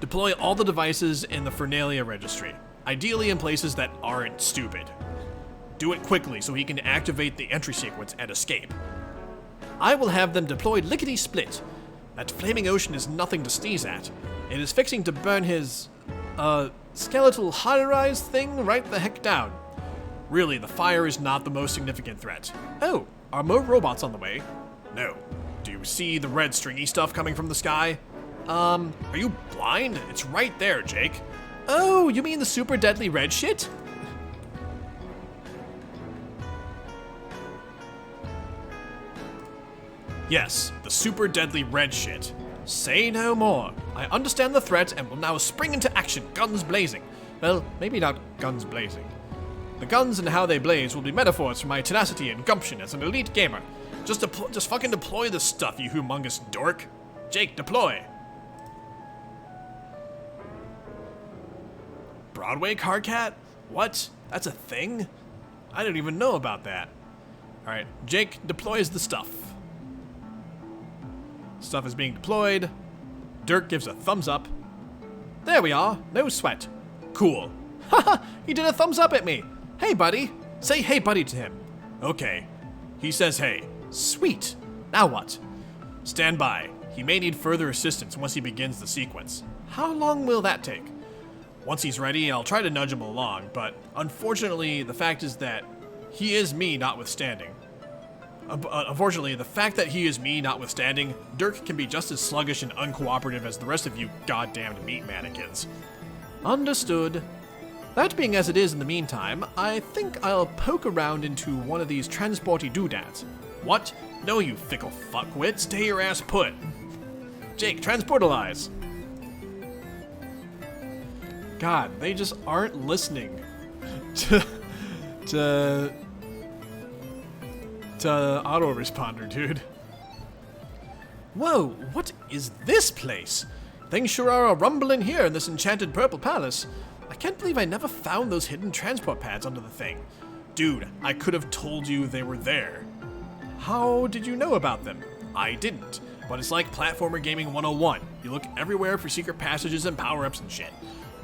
Deploy all the devices in the Fernalia registry, ideally in places that aren't stupid. Do it quickly so he can activate the entry sequence and escape. I will have them deployed lickety-split. That flaming ocean is nothing to sneeze at. It is fixing to burn his, skeletal high-rise thing right the heck down. Really, the fire is not the most significant threat. Oh, are more robots on the way? No. Do you see the red stringy stuff coming from the sky? Are you blind? It's right there, Jake. Oh, you mean the super deadly red shit? Yes, the super deadly red shit. Say no more. I understand the threat and will now spring into action, guns blazing. Well, maybe not guns blazing. The guns and how they blaze will be metaphors for my tenacity and gumption as an elite gamer. Just fucking deploy this stuff, you humongous dork. Jake, deploy. Broadway car cat? What? That's a thing? I didn't even know about that. Alright, Jake deploys the stuff. Stuff is being deployed. Dirk gives a thumbs up. There we are. No sweat. Cool. Haha, he did a thumbs up at me. Hey, buddy. Say hey, buddy to him. Okay. He says hey. Sweet. Now what? Stand by. He may need further assistance once he begins the sequence. How long will that take? Once he's ready, I'll try to nudge him along, but unfortunately, the fact is that he is me notwithstanding. Unfortunately, the fact that he is me notwithstanding, Dirk can be just as sluggish and uncooperative as the rest of you goddamned meat mannequins. Understood. That being as it is in the meantime, I think I'll poke around into one of these transporty doodads. What? No, you fickle fuckwit, stay your ass put. Jake, transportalize. God, they just aren't listening to autoresponder, dude. Whoa, what is this place? Things sure are a rumbling here in this enchanted purple palace. I can't believe I never found those hidden transport pads under the thing. Dude, I could have told you they were there. How did you know about them? I didn't. But it's like platformer gaming 101. You look everywhere for secret passages and power-ups and shit.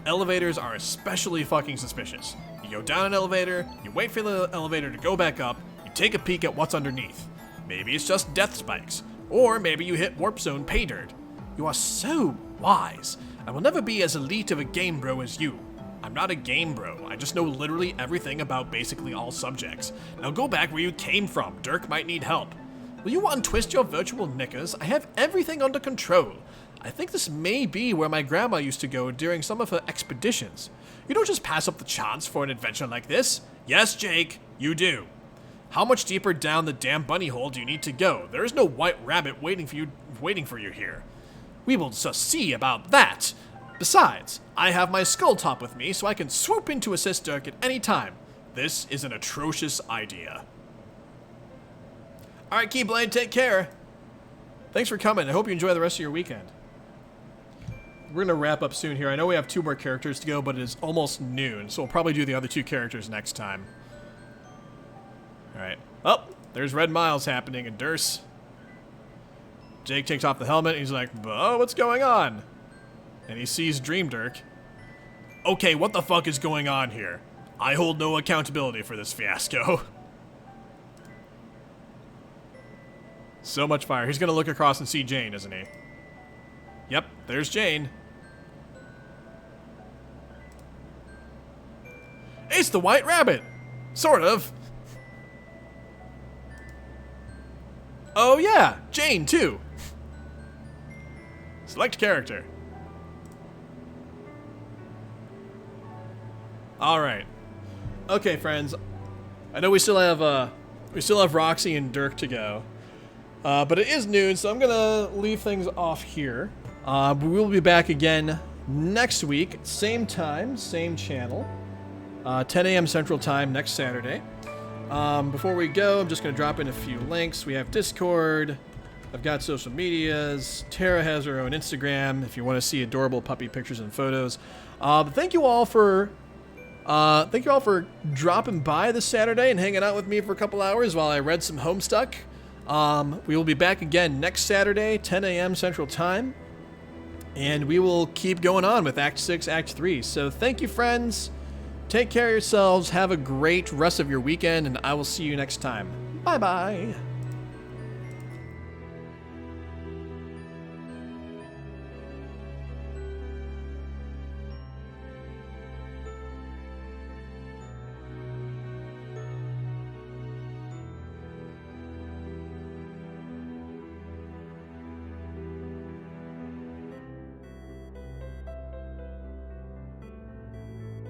Elevators are especially fucking suspicious. You go down an elevator, you wait for the elevator to go back up, you take a peek at what's underneath. Maybe it's just death spikes. Or maybe you hit warp zone pay dirt. You are so wise. I will never be as elite of a game bro as you. I'm not a game bro. I just know literally everything about basically all subjects. Now go back where you came from. Dirk might need help. Will you untwist your virtual knickers? I have everything under control. I think this may be where my grandma used to go during some of her expeditions. You don't just pass up the chance for an adventure like this. Yes, Jake, you do. How much deeper down the damn bunny hole do you need to go? There is no white rabbit waiting for you here. We will just see about that. Besides, I have my skull top with me, so I can swoop in to assist Dirk at any time. This is an atrocious idea. Alright, Keyblade, take care. Thanks for coming. I hope you enjoy the rest of your weekend. We're going to wrap up soon here. I know we have 2 more characters to go, but it is almost noon, so we'll probably do the other 2 characters next time. Alright. Oh, there's Red Miles happening in Derse. Jake takes off the helmet, and he's like, oh, what's going on? And he sees Dream Dirk. Okay, what the fuck is going on here? I hold no accountability for this fiasco. So much fire. He's gonna look across and see Jane, isn't he? Yep, there's Jane. It's the White Rabbit! Sort of. Oh yeah, Jane too. Select character. Alright. Okay, friends. I know we still have Roxy and Dirk to go. But it is noon, so I'm gonna leave things off here. We will be back again next week, same time, same channel, 10 a.m. Central Time next Saturday. Before we go, I'm just gonna drop in a few links. We have Discord. I've got social medias. Tara has her own Instagram if you want to see adorable puppy pictures and photos. But thank you all for dropping by this Saturday and hanging out with me for a couple hours while I read some Homestuck. We will be back again next Saturday, 10 a.m. Central Time. And we will keep going on with Act 6, Act 3. So thank you, friends. Take care of yourselves. Have a great rest of your weekend, and I will see you next time. Bye-bye.